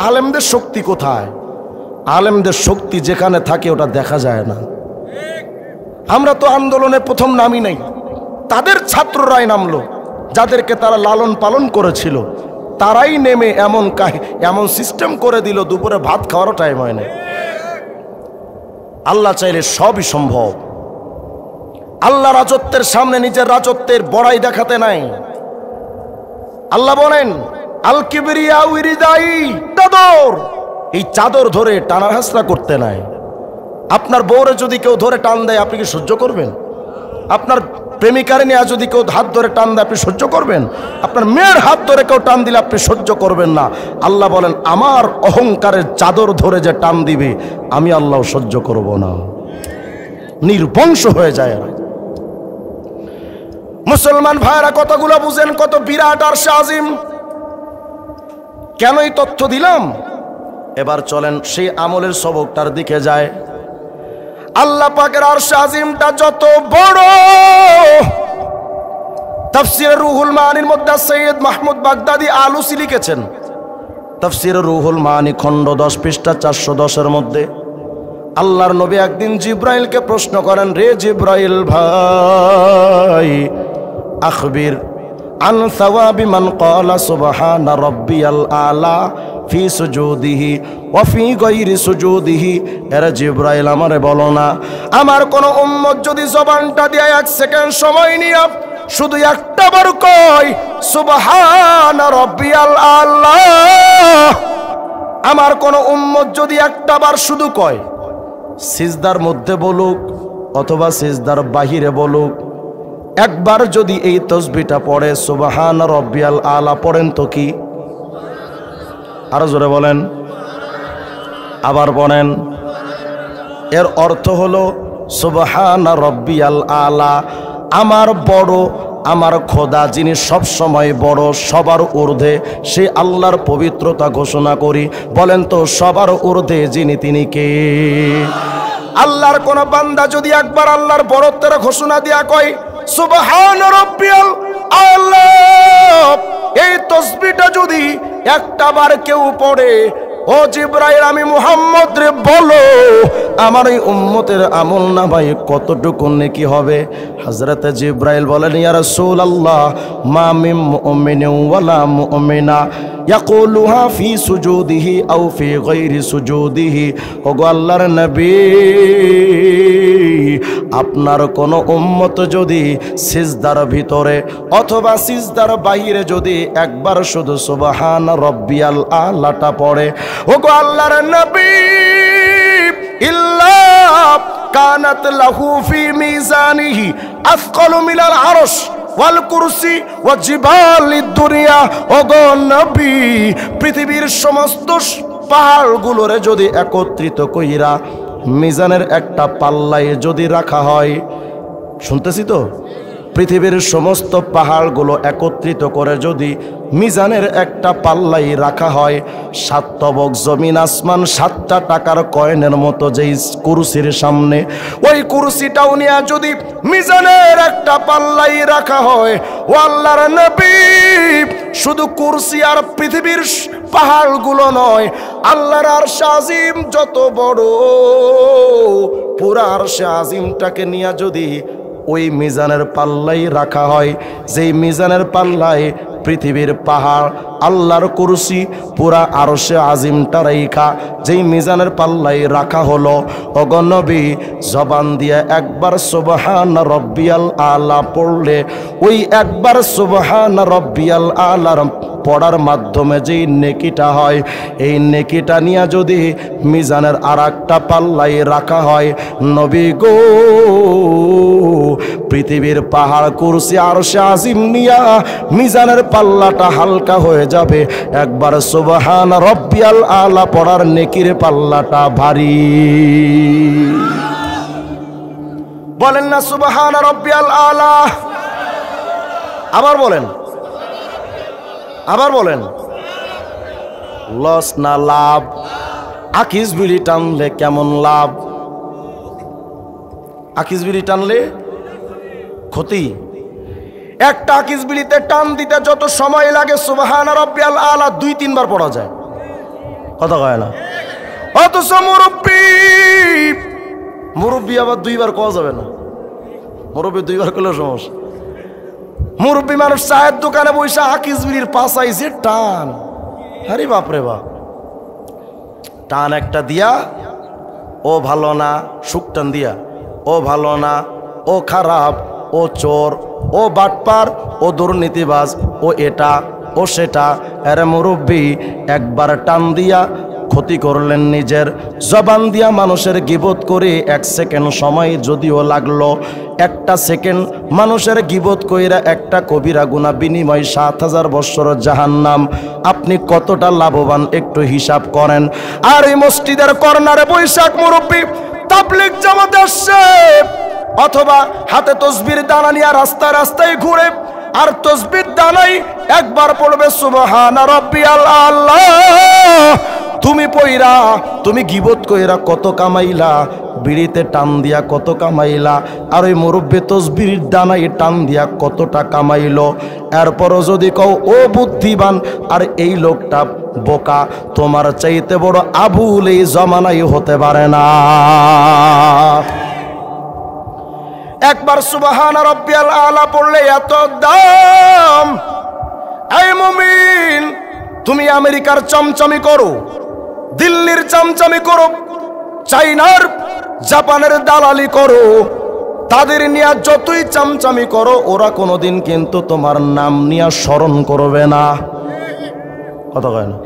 আলেমদের শক্তি কোথায়? আলেমদের শক্তি যেখানে থাকে ওটা দেখা যায় না। আমরা তো আন্দোলনে প্রথম নামি নাই, তাদের ছাত্ররাই নামলো, যাদেরকে তারা লালন পালন করেছিল তারাই নেমে এমন সিস্টেম করে দিল, দুপুরে ভাত খাওয়ারও টাইম হয় না। আল্লাহ চাইলে সবই সম্ভব। আল্লাহ রাজত্বের সামনে নিজের রাজত্বের বড়াই দেখাতে নাই। আল্লাহ বলেন আল কিবরিয়া উরিদাই, চাদর, এই চাদর ধরে টানার হাসরা করতে নাই। আপনার বউরে যদি কেউ ধরে টান দেয়, আপনি কি সহ্য করবেন? আপনার প্রেমিকারে নিয়ে যদি কেউ হাত ধরে টান দেয়, আপনি সহ্য করবেন? আপনার মেয়ের হাত ধরে কেউ টান দিলে আপনি সহ্য করবেন না। আল্লাহ বলেন আমার অহংকারের চাদর ধরে যে টান দিবে, আমি আল্লাহ সহ্য করব না। নির্বংশ হয়ে যায়। মুসলমান ভাইরা কতগুলো বুঝেন, কত বিরাট আরশে আজিম। কেন এই তথ্য দিলাম? এবার চলেন সেই আমলের সবকটার দিকে যায়। আল্লাহ পাকের আরশে আজিমটা যত বড়, তাফসীরে রুহুল মানির মধ্যে সৈয়দ মাহমুদ বাগদাদি আলুসি লিখেছেন, তাফসীরে রুহুল মানি খণ্ড 10 পৃষ্ঠা 410-এর মধ্যে আল্লাহর নবী একদিন জিব্রাইলকে প্রশ্ন করেন, রে জিব্রাইল ভাই, আখবির আন সাওয়াবি মান ক্বালা সুবহানা রাব্বিয়াল আলা ফি সুজুদিহি ওয়া ফি গায়রি সুজুদিহি। এরা জিব্রাইল আমারে বলো না, আমার কোন উম্মত যদি জবানটা দিয়ে 1 সেকেন্ড সময় নিয়ে শুধু একটা বার কয় সুবহানা রাব্বিয়াল আলা, আমার কোন উম্মত যদি একটা বার শুধু কয়, সিজদার মধ্যে বলুক অথবা সিজদার বাহিরে বলুক, একবার যদি এই তাসবিহটা পড়ে সুবহানা রাব্বিয়াল আলা পড়েন তো কি? আরো জোরে বলেন, আবার পড়েন। এর অর্থ হলো সুবহানা রাব্বিয়াল আলা, আমার বড়, আমার খোদা যিনি সব সময় বড়, সবার ঊর্ধ্বে, সে আল্লাহর পবিত্রতা ঘোষণা করি। বলেন তো সবার ঊর্ধ্বে যিনি, তিনি কে? আল্লাহর কোন বান্দা যদি একবার আল্লাহর বড়ত্বের ঘোষণা দিয়া কয় সুবহান রাব্বিয়াল আলা, এই তাসবিহটা যদি একটা বার কেউ পড়ে, ও জিব্রাইল আমি মুহাম্মদ রে বলো আমার এই উম্মতের আমল নামায় কতটুকু নেকি হবে? হযরত জিব্রাইল বলেন, ইয়া রাসূলুল্লাহ মা মিন মুমিনিন ওয়ালা মুমিনা ইয়াকুলুহা ফি সুজুদিহি আও ফি গায়রি সুজুদিহি। ওগো আল্লাহর নবী, আপনার কোন উম্মত যদি সিজদার ভিতরে অথবা সিজদার বাইরে যদি একবার শুধু সুবহান রাব্বিয়াল আলাটা পড়ে, ওগো আল্লাহর নবী, ইল্লা কানাত লাহু ফি মিজানিহি আফকালু মিনাল আরশ ওয়াল কুরসি ওয়া জিবালিদ দুনিয়া। ওগো নবী, পৃথিবীর সমস্ত পাহাড়গুলোরে যদি একত্রিত কইরা মিজানের একটা পাল্লায় যদি রাখা হয়, শুনতেছি তো, পৃথিবীর সমস্ত পাহাড়গুলো একত্রিত করে যদি মিজানের একটা পাল্লাই রাখা হয়, 7 তবক জমিন আসমান 7টা টাকার কয়েনের মতো যেই কুরসির সামনে, ওই কুরসিটাও নিয়ে যদি মিজানের একটা পাল্লাই রাখা হয়, ও আল্লাহর নবী, শুধু কুরসি আর পৃথিবীর পাহাড়গুলো নয়, আল্লাহর আরশ আজিম যত বড়, পুরা আরশ আজিমটাকে নিয়ে যদি ওই মিজানের পাল্লাই রাখা হয়, যেই মিজানের পাল্লায় পৃথিবীর পাহাড়, আল্লাহর কুরসি, পুরা আরশে আজিমটা রাইখা যেই মিজানের পাল্লাই রাখা হলো, ওগো নবী, জবান দিয়ে একবার সুবহান রাব্বিয়াল আলা পড়লে, ওই একবার সুবহান রাব্বিয়াল আলার পড়ার মাধ্যমে যেই নেকিটা হয়, এই নেকিটা নিয়ে যদি মিজানের আরেকটা পাল্লাই রাখা হয়, নবী গো, পৃথিবীর পাহাড়, কুরসি, আরশে আজিম নিয়া মিজানের পাল্লাটা হালকা হয়ে যাবে। একবার সুবহান রাব্বিয়াল আলা পড়ার নেকির পাল্লাটা ভারী। বলেন না সুবহান রাব্বিয়াল আলা। আবার বলেন, আবার বলেন, লস না লাভ? আকিস বিড়ি টানলে কেমন লাভ? আকিস বিড়ি টানলে ক্ষতি। একটা আকিস বিড়িতে টান দিতে যত সময় লাগে সুবহানা রাব্বিয়াল আলা 2-3 বার পড়া যায়, কথা কয় না? অথচ মুরব্বী আবার 2 বার কওয়া যাবে না। মুরব্বী 2 বার করলে সমস্যা। মুরব্বী মানুষ চায়ের দোকানে বসে আকিস বিড়ির পাশাইছে টান, আরে বাপরে বাপ, টান একটা দিয়া ও ভালো না, সুখ টান দিয়া ও ভালো না, ও খারাপ, ও চোর, ও বাটপার, ও দুর্নীতিবাজ, ও এটা, ও সেটা। আরে মুরব্বী একবার টান দিয়া ক্ষতি করলেন নিজের। জবান দিয়া মানুষের গীবত করে 1 সেকেন্ড সময় যদিও লাগলো, 1টা সেকেন্ড মানুষের গীবত কইরা একটা কবিরা গুনাহ বিনিময় 7000 বৎসর জাহান্নাম। আপনি কতটা লাভবান একটু হিসাব করেন। আর এই মসজিদের কর্নারে বৈশাখ মুরব্বী তাবলীগ জামাতে আসছে, অথবা হাতে তসবির দানা নিয়ে রাস্তায় রাস্তায় ঘুরে, আর তসবির দানাই একবার পড়বে সুবহানা রাব্বিয়াল আলা। তুমি পয়রা, তুমি গীবত কইরা কত কামাইলা, বিড়িতে টান দিয়া কত কামাইলা, আর ওই মুরব্বী তসবির দানাই টান দিয়া কতটা কামাইলো। এরপরও যদি কও ও বুদ্ধিমান আর এই লোকটা বোকা, তোমার চাইতে বড় আবুল এই জমানায় হতে পারে না। একবার সুবহানা রাব্বিয়াল আলা পড়লে এত দাম। এই মুমিন, তুমি আমেরিকার চমচমি করো, দিল্লির চমচমি করো, চাইনার জাপানের দালালি করো, তাদের নিয়ে যতই চমচমি করো, ওরা কোনোদিন কিন্তু তোমার নাম নিয়ে স্মরণ করবে না, কথা কয় না?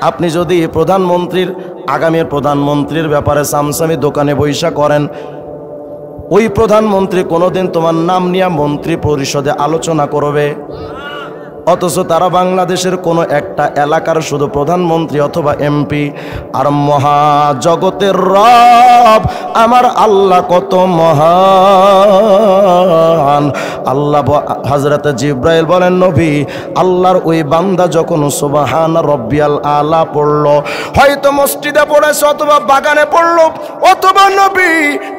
আপনি যদি প্রধানমন্ত্রীর, আগামী প্রধানমন্ত্রীর ব্যাপারে চামচামি দোকানে বৈশা করেন, ওই প্রধানমন্ত্রী কোনোদিন তোমার নাম নিয়ে মন্ত্রী পরিষদে আলোচনা করবে? অথচ তারা বাংলাদেশের কোনো একটা এলাকার শুধু প্রধানমন্ত্রী অথবা এমপি। আর মহাজগতের রব আমার আল্লাহ কত মহান। আল্লাহ হযরত জিব্রাইল বলেন, নবী আল্লাহর ওই বান্দা যখন সুবহান রব্বিয়াল আলা পড়লো, হয়তো মসজিদে পড়েছে অথবা বাগানে পড়লো, অথবা নবী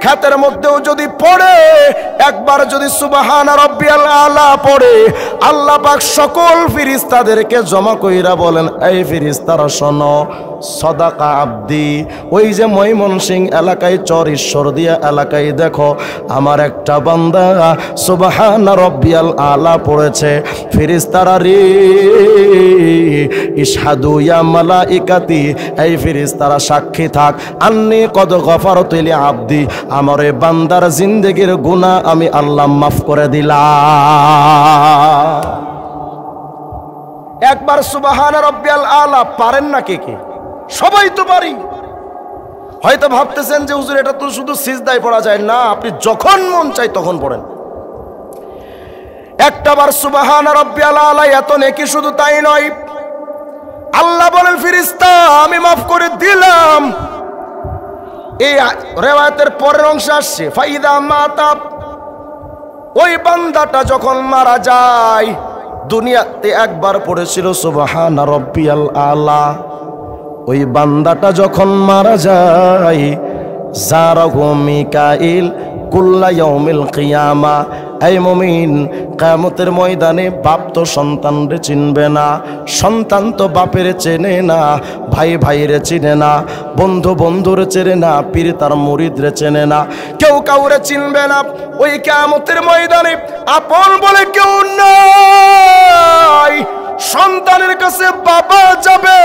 ক্ষেতের মধ্যেও যদি পড়ে, একবার যদি সুবহান রব্বিয়াল আলা পড়ে, আল্লাহ পাক সকল ফেরেশতাদেরকে জমা কইরা বলেন, এই ফেরেশতারা শোনো, সদাকা আব্দি। ওই যে ময়মনসিংহ এলাকায় চর ঈশ্বরদীয়া এলাকায় দেখো, আমার একটা বান্দা সুবহান রব্বিয়াল আলা পড়েছে। ফেরেশতারা রে ইশহাদু ইয়া মালাইকাতি, এই ফেরেশতারা সাক্ষী থাক, আন্নী কদ গফারতু লি আব্দি, আমার এই বান্দার জিন্দেগির গুনাহ আমি আল্লাহ মাফ করে দিলাম। একবার সুবহান রব্বিয়াল আলা পারেন না কে কে? সবাই তো পারি। হয়তো ভাবতেছেন যে হুজুর এটা তো শুধু সিজদায় পড়া যায় না, আপনি যখন মন চাই তখন পড়েন। একটাবার সুবহান রব্বিয়াল আলা এত নেকি, শুধু তাই নয়, আল্লাহ বলেন ফেরেশতা আমি মাফ করে দিলাম। এই রিওয়ায়াতের পরের অংশ আসছে, ফাইদা মাতা, ওই বান্দাটা যখন মারা যায়, দুনিয়াতে একবার পড়েছিল সুবহান রব্বিয়াল আলা, ওই বান্দাটা যখন মারা যায়, জারাহু মিকাইল কুল্লা ইয়াউমিল কিয়ামা। এই মুমিন, কিয়ামতের ময়দানে বাপ তো সন্তানরে চিনবে না, সন্তান তো বাপের চেনে না, ভাই ভাইরে চিনে না, বন্ধু বন্ধুরে চেনে না, পীর তার মুরিদরে চেনে না, কেউ কাউরে চিনবে না। ওই কিয়ামতের ময়দানে আপন বলে কেউ নাই। সন্তানের কাছে বাবা যাবে,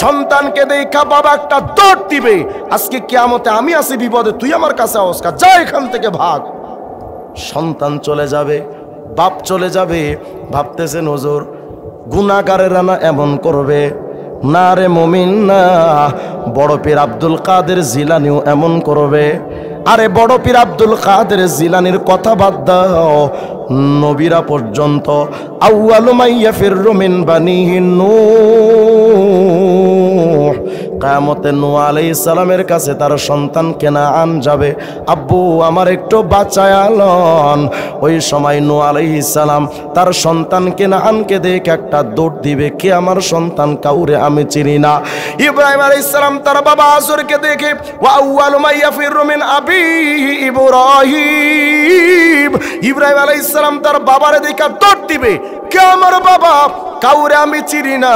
সন্তানকে দেখা বাবা একটা দৌড় দিবে, আজকে কিয়ামতে আমি আছি বিপদে, তুই আমার কাছে আওস্কা, যা এখান থেকে ভাগ। সন্তান চলে যাবে, বাপ চলে যাবে। ভাবতেছেন হুজুর গুনাহগারেরা না এমন করবে? না রে মুমিন না, বড় পীর আব্দুল কাদের জিলানিও এমন করবে। আরে বড় পীর আব্দুল কাদের জিলানির কথা বাদ দাও, নবীরা পর্যন্ত আউয়ালু মাইয়াফিরু মিন বানিহি নূহ কিয়ামতে নূহ আলাইহিস সালামের কাছে তার সন্তান কেনাআন যাবে, আব্বু আমার একটু বাঁচায়ালন। ওই সময় নূহ আলাইহিস সালাম তার সন্তান কেনাআনকে দেখে একটা দৌড় দিবে, কে আমার সন্তান, কাউরে আমি চিনি না। ইব্রাহিম আলাইহিস সালাম তার বাবা আজরকে দেখে, ওয়া আউয়ালু মা ইয়াফিরু মিন আবিহি ইব্রাহিম, ইব্রাহিম আলাইহিস সালাম তার বাবারে দেখে দৌড় দিবে, কে আমার বাবা, কাউরে আমি চিনি না।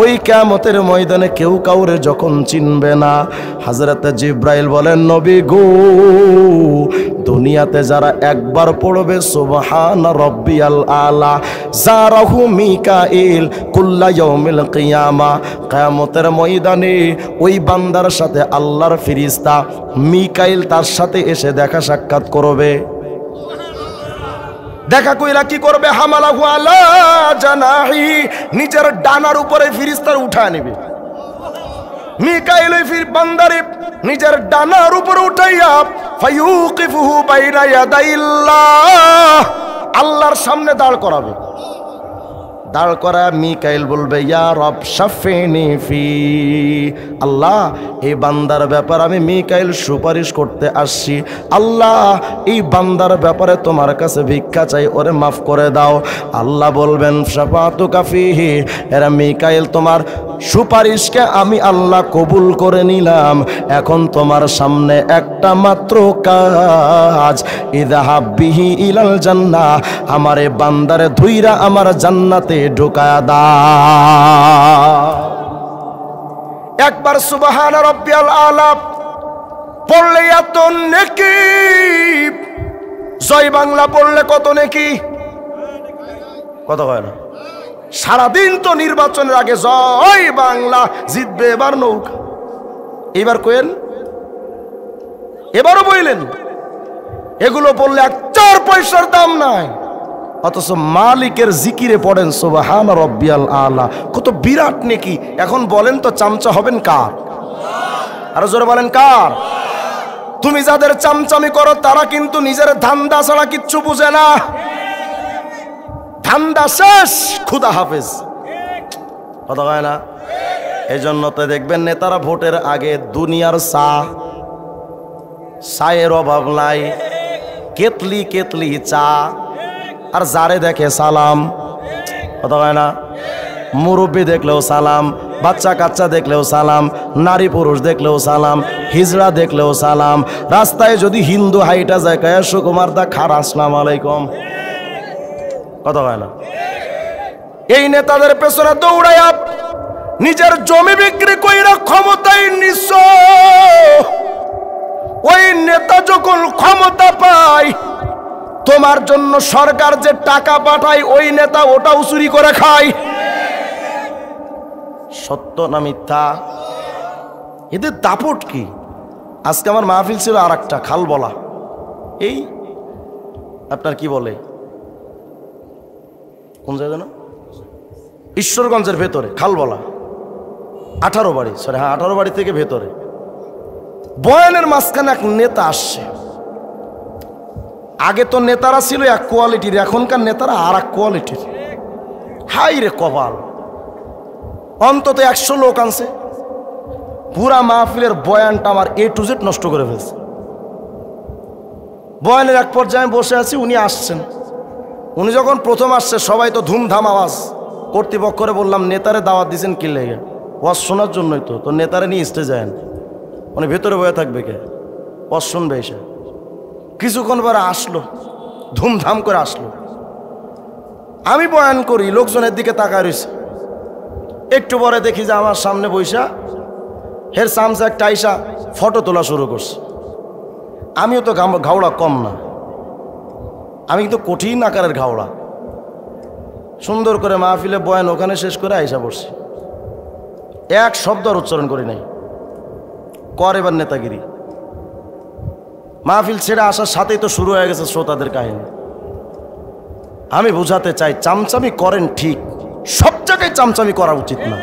ওই কিয়ামতের ময়দানে কেউ কাউরে যখন চিনবে না, হযরত জিবরাইল বলেন, নবী গো, দুনিয়াতে যারা একবার পড়বে সুবহান রাব্বিয়াল আলা জারাহু মিকাইল কুল্লা ইয়াউমিল কিয়ামা, কিয়ামতের ময়দানে ওই বান্দার সাথে আল্লাহর ফেরেশতা মিকাইল তার সাথে এসে দেখা সাক্ষাৎ করবে। দেখা কইরা কি করবে, হামালাহু আলা জানাহি, নিচের ডানার উপরে ফেরেশতার উঠায় নেবে। মিকাইল ওই বান্দারে নিজের ডানার উপরে উঠাইয়া ফায়ুকিফুহু বাইনা ইয়াদাইল্লাহ, আল্লাহর সামনে দাঁড় করাবে। দাঁড় করা মিকাইল বলবে, ইয়া রব শাফিনি ফি, আল্লাহ এই বান্দার ব্যাপারে আমি মিকাইল সুপারিশ করতে আসছি, আল্লাহ এই বান্দার ব্যাপারে তোমার কাছে ভিক্ষা চাই, ওরে মাফ করে দাও। আল্লাহ বলবেন, শাফাতুকা ফিহি, এরা মিকাইল তোমার সুপারিশকে আমি আল্লাহ কবুল করে নিলাম, এখন তোমার সামনে একটা মাত্র কাজ, ইযহাব বিহি ইলাল জান্নাহ, আমারে বান্দারে ধুইরা আমার জান্নাতে ঢুকায়া দাও। একবার সুবহান রাব্বিয়াল আলা পড়লে এত নেকি, জয় বাংলা পড়লে কত নেকি, কত হয় না? সারাদিন তো নির্বাচনের আগে জয় বাংলা জিতবে, এবার নৌকা, এবার কোয়েন, এবারও বইলেন, এগুলো বললে এক 4 পয়সার দাম নাই, অথচ মালিকের জিকিরে পড়েন সুবহান রাব্বিয়াল আলা, কত বিরাট নেকি। এখন বলেন তো চামচা হবেন কার? আরো জোরে বলেন কার? তুমি যাদের চামচামি করো তারা কিন্তু নিজের ধান্দা ছাড়া কিচ্ছু বুঝে না, ধান্দা শেষ, খুদা হাফেজ, কথা হয় না? এই জন্য তো দেখবেন নেতারা ভোটের আগে দুনিয়ার চায়ের অভাব নাই, কেতলি কেতলি চা, আর যারে দেখে সালাম, কথা হয় না? মুরব্বী দেখলেও সালাম, বাচ্চা কাচ্চা দেখলেও সালাম, নারী পুরুষ দেখলেও সালাম, হিজড়া দেখলেও সালাম, রাস্তায় যদি হিন্দু হাইটা যায় কয় সুকুমার দা খার আসসালামু আলাইকুম, কথা হয় না? এই নেতাদের পেছনে দৌড়াইয়া নিজের জমি বিক্রি কইরা ক্ষমতায় নিছ, ওই নেতা যখন ক্ষমতা পায় তোমার জন্য সরকার যে টাকা পাঠায় ওই নেতা ওটাও চুরি করে খায়। সত্য না মিথ্যা? এদের দাপট কি? আজকে আমার মাহফিল ছিল আর একটা খাল বলা, এই আপনার কি বলে কোন জায়গা না, ঈশ্বরগঞ্জের ভেতরে খাল বলা, 18 বাড়ি, সরি হ্যাঁ 18 বাড়ি থেকে ভেতরে বয়ানের মাঝখানে এক নেতা আসছে। আগে তো নেতারা ছিল এক কোয়ালিটির, এখনকার নেতারা আর এক কোয়ালিটির। হাই রে কপাল, অন্তত 100 লোক আনছে, পুরা মাহফিলের বয়ানটা আমার A to Z নষ্ট করে ফেলছে। বয়ানের এক পর্যায়ে বসে আছি, উনি আসছেন। উনি যখন প্রথম আসছে সবাই তো ধুমধাম আওয়াজ, কর্তৃপক্ষরে বললাম নেতারে দাওয়াত দিয়েছেন কি লেগে? ওয়াজ শোনার জন্যই তো নেতারে নিয়ে স্টেজে যান, উনি ভেতরে বয়ে থাকবে কে, ওয়াজ শুনবে এসে। কিছুক্ষণ পরে আসলো, ধুমধাম করে আসলো, আমি বয়ান করি, লোকজনের দিকে তাকায় রয়েছে। একটু পরে দেখি যে আমার সামনে বৈশা হের সামসা একটা আইসা ফটো তোলা শুরু করছে। আমিও তো ঘাওড়া কম না, আমি কিন্তু কঠিন আকারের ঘাওড়া। সুন্দর করে মাহফিলে বয়ান ওখানে শেষ করে আইসা পড়ছি, এক শব্দ আর উচ্চারণ করি নাই। কর এবার নেতাগিরি। মাহফিল ছেড়ে আসার সাথেই তো শুরু হয়ে গেছে শ্রোতাদের কাহিনী। আমি বুঝাতে চাই, চামচামি করেন ঠিক, সব জায়গায় চামচামি করা উচিত না।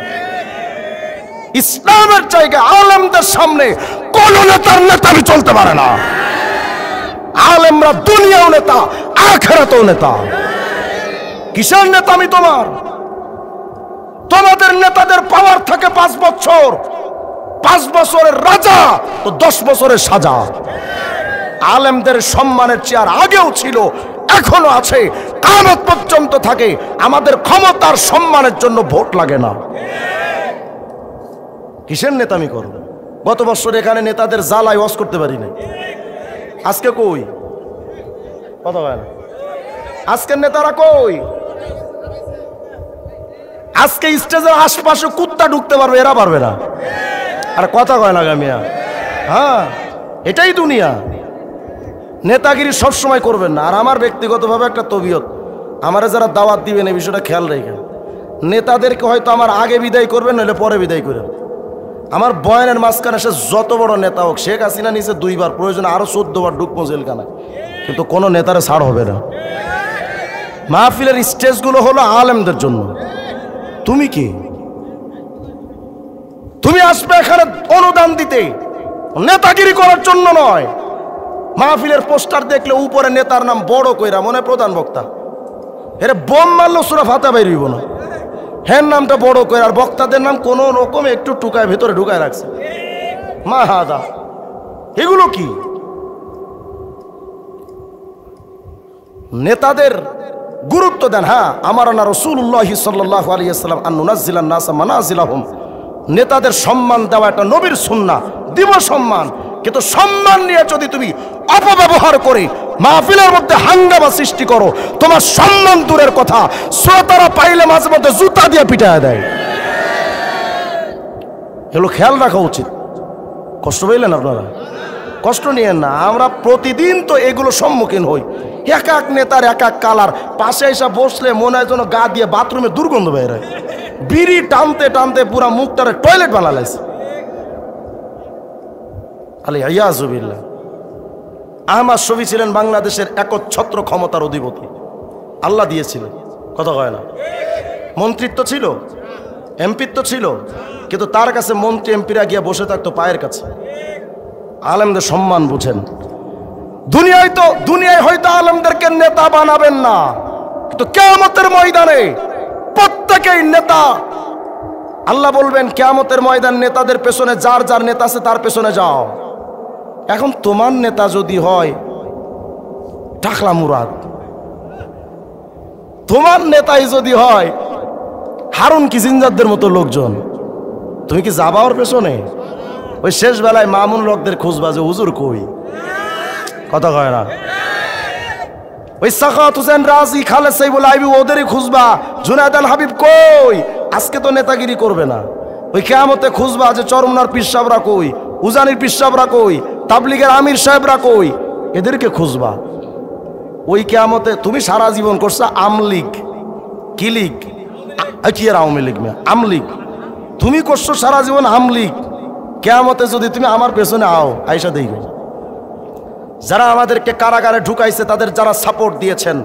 ইসলামের জায়গায় আলেমদের সামনে কোন নেতার নেতামি চলতে পারে না। আলেমরা দুনিয়াও নেতা, আখিরাতেও নেতা। কিসের নেতামি তোমার? তোমাদের নেতাদের পাওয়ার থাকে 5 বছর, 5 বছরের রাজা তো 10 বছরের সাজা। আলেমদের সম্মানের চেয়ার আগেও ছিল, এখনো আছে, কিয়ামত পর্যন্ত থাকে। আমাদের ক্ষমতার সম্মানের জন্য ভোট লাগে না। কিসের নেতামি করো? গত বছর এখানে নেতাদের জ্বালায় ওয়াজ করতে পারি না, আজকে কই কথা হয় না? আজকের নেতারা কই? আজকে স্টেজের আশপাশে কুত্তা ঢুকতে পারবে, এরা পারবে না। আর কথা কয় না গামিয়া, হ্যাঁ এটাই দুনিয়া। নেতাগিরি সবসময় করবেন না। আর আমার ব্যক্তিগতভাবে একটা তবিয়ত, আমারা যারা দাওয়াত দিবেন এই বিষয়টা খেয়াল রেখেন। নেতাদেরকে হয়তো আমার আগে বিদায় করবেন, নইলে পরে বিদায় করেন। আমার বয়ানের মাঝখানে সে যত বড় নেতা হোক, শেখ হাসিনা নিচে 2 বার, প্রয়োজন আরো 14 বার ঢুকবো জেলখানায়, কিন্তু কোনো নেতারে ছাড় হবে না। মাহফিলের স্টেজগুলো হলো আলেমদের জন্য। তুমি কি? তুমি আসবে এখানে অনুদান দিতে, নেতাগিরি করার জন্য নয়। মাহফিলের পোস্টার দেখলে উপরে নেতার নাম বড় কইরা, মনে প্রধান বক্তা, এর বোম মারলো সূরা ফাতিহা বাইর হইব না, হ্যাঁ নামটা বড় কইরা, আর বক্তাদের নাম কোন রকম একটু টুকায় ভেতরে ঢুকায় রাখছে। মা হাদা, এগুলো কি? নেতাদের গুরুত্ব দেন। হ্যাঁ, আমারানা রাসূলুল্লাহ সাল্লাল্লাহু আলাইহি ওয়াসাল্লাম আন নুনাজ্জিলান নাসা মানাজিলাহুম, নেতাদের সম্মান দেওয়া একটা নবীর সুন্নাহ, দিব সম্মান। কিন্তু সম্মান নিয়ে যদি তুমি অপব্যবহার করে মাহফিলের মধ্যে হাঙ্গামা সৃষ্টি করো, তোমার সম্মান দূরের কথা, শ্রোতারা পাইলে মাঝে মধ্যে জুতা দিয়ে পিটায় দেয়। এগুলো খেয়াল রাখা উচিত। কষ্ট পাইলেন আপনারা? কষ্ট নিয়েন না। আমরা প্রতিদিন তো এগুলো সম্মুখীন হই। এক এক নেতার এক এক কালার, পাশে এসে বসলে মনে হয় যেন গা দিয়ে বাথরুমে দুর্গন্ধ বের হয়। বিড়ি টানতে টানতে পুরা মুখটারে টয়লেট বানালাইছে। আলী আয়াজুবিল্লাহ। আহমদ শফী ছিলেন বাংলাদেশের একচ্ছত্র ক্ষমতার অধিপতি, আল্লাহ দিয়েছিলেন, কথা কয় না? মন্ত্রিত্ব ছিল, এমপিত্ব ছিল, কিন্তু তার কাছে মন্ত্রী এমপিরা গিয়ে বসে থাকতো পায়ের কাছে। আলেমদের সম্মান বুঝেন। দুনিয়ায় হয়তো আলেমদেরকে নেতা বানাবেন না, কিন্তু কিয়ামতের ময়দানে প্রত্যেকেই নেতা। আল্লাহ বলবেন কিয়ামতের ময়দান নেতাদের পেছনে, যার যার নেতা আছে তার পেছনে যাও। এখন তোমার নেতা যদি হয় টাকলা মুরাদ, তোমার নেতাই যদি হয় হারুন কিসিঞ্জারদের মতো লোকজন, তুমি কি যাবা ওর পেছনে? ওই শেষ বেলায় মামুন লোকদের খুঁজবা যে হুজুর কই, কথা কয় না? ওই সাখাত হোসেন রাজি, খালেদ সাইবুল আইবি, ওদেরই খুঁজবা জুনায়েদ আল হাবিব কই। আজকে তো নেতাগিরি করবে না। ওই কিয়ামতে খুঁজবা যে চরমনার পীর সাহেবরা কই, উজানির পীর সাহেবরা কই, তাবলিগের আমির সাহেবরা কই, এদেরকে খুঁজবা। ওই কিয়ামতে তুমি সারা জীবন করছো আমলিগ, কি লীগ, কি আর আওয়ামী লীগ না, আমলিগ। তুমি করছো সারা জীবন আমলিগ। কিয়ামতে যদি তুমি আমার পেছনে আও, আয়েশা দেখবে যারা আমাদেরকে কারাগারে ঢুকাইছে, তাদের যারা সাপোর্ট দিয়েছেন,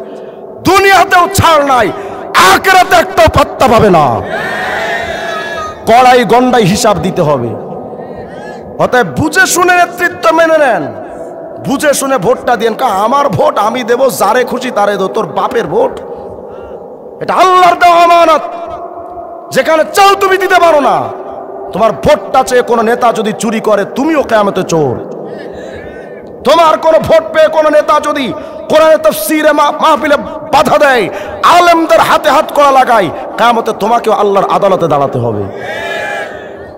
দুনিয়াতেও ছাড় নাই, আখিরাতে একটাও পাত্তা পাবে না। কড়াই গন্ডাই হিসাব দিতে হবে। অতএব বুঝে শুনে নেতৃত্ব মেনে নেন, বুঝে শুনে ভোটটা দিন। আমার ভোট আমি দেব, যারে খুশি তারে দেব। তোর বাপের ভোট, এটা আল্লাহর দেওয়া আমানত, যেখানে চাও তুমি দিতে পারো না। তোমার ভোটটা চেয়ে কোনো নেতা যদি চুরি করে, তুমিও কিয়ামতে চোর। তোমার কোন ভোট পেয়ে কোন নেতা যদি কোরআন তাফসীরে মাহফিলে বাধা দেয়, আলেমদের হাতে হাত করা লাগায়, কিয়ামতে তোমাকেও আল্লাহর আদালতে দাঁড়াতে হবে।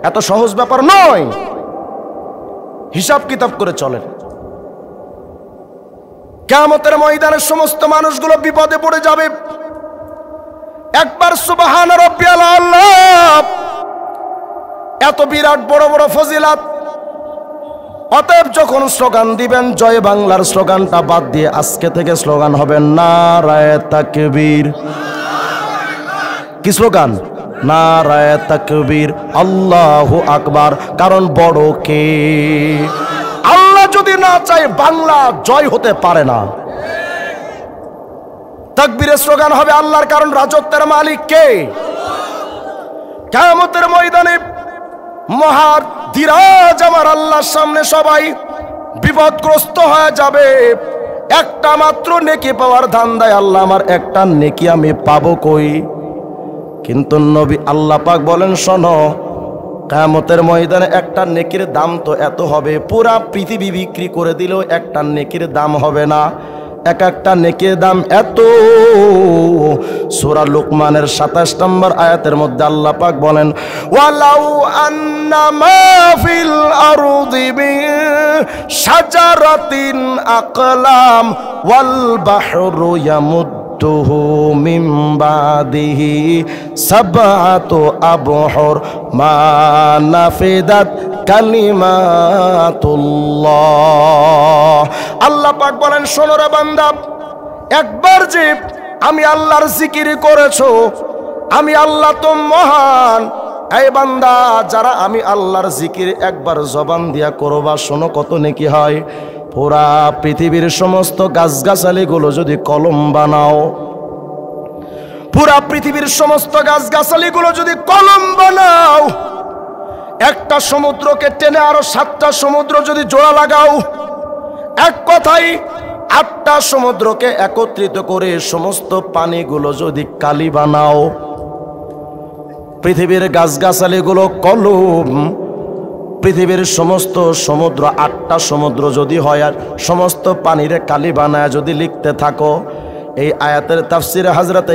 এত সহজ ব্যাপার নয়। হিসাব কিতাব করে চলেন। কিয়ামতের ময়দানে সমস্ত মানুষগুলো বিপদে পড়ে যাবে। একবার সুবহান রাব্বিয়াল আ'লা, এত বিরাট বড় বড় ফজিলাত। অতএব যখন স্লোগান দিবেন, জয় বাংলার স্লোগানটা বাদ দিয়ে আজকে থেকে স্লোগান হবে নারায়ে তাকবীর। কি স্লোগান? নারায়ে তাকবীর, আল্লাহু আকবার। কারণ বড় কে? আল্লাহ যদি না চায় বাংলা জয় হতে পারে না। তাকবীরের স্লোগান হবে আল্লাহর, কারণ রাজত্বের মালিক কে? কিয়ামতের ময়দানে মহাদিরাজ আমার আল্লাহর সামনে সবাই বিপদগ্রস্ত হয়ে যাবে। একটা মাত্র নেকি পাওয়ার ধান্দায়, আল্লাহ আমার একটা নেকি আমি পাবো কই? কিন্তু নবী আল্লাহ পাক বলেন, শোনো, কিয়ামতের ময়দানে একটা নেকির দাম তো এত হবে, পুরা পৃথিবী বিক্রি করে দিলেও একটা নেকির দাম হবে না। এক একটা নেকির দাম এত। সূরা লুকমানের ২৭ নম্বর আয়াতের মধ্যে আল্লাহ পাক বলেন, ওয়ালাউ আন্নামা ফিল আরদি মিন শাজারাতিন আকলাম ওয়াল বাহরু ইয়ামুদ্দুহু মিন বাদিহি সাবআতু আবহুর মা নাফিদাত কালিমাতুল্লাহ। আল্লাহ পাক বলেন, শোনো রে বান্দা, একবার যে আমি আল্লাহর জিকির করেছো, আমি আল্লাহ তো মহান। এই বান্দা, যারা আমি আল্লাহর জিকির একবার জবান দিয়া করবা, শোনো কত নেকি হয়। পুরা পৃথিবীর সমস্ত গাছগাছালিগুলো যদি কলম বানাও, পুরা পৃথিবীর সমস্ত গাছগাছালিগুলো যদি কলম বানাও, একটা সমুদ্রকে টেনে আরো 7টা সমুদ্র যদি জোড়া লাগাও, এক কথাই 8টা সমুদ্রকে একত্রিত করে সমস্ত পানিগুলো যদি কালি বানাও, পৃথিবীর গাছগাছালিগুলো কলম, পৃথিবীর সমস্ত সমুদ্র 8টা সমুদ্র যদি হয় আর সমস্ত পানিরে কালি বানায় যদি লিখতে থাকো। এই আয়াতের তাফসিরে হযরতে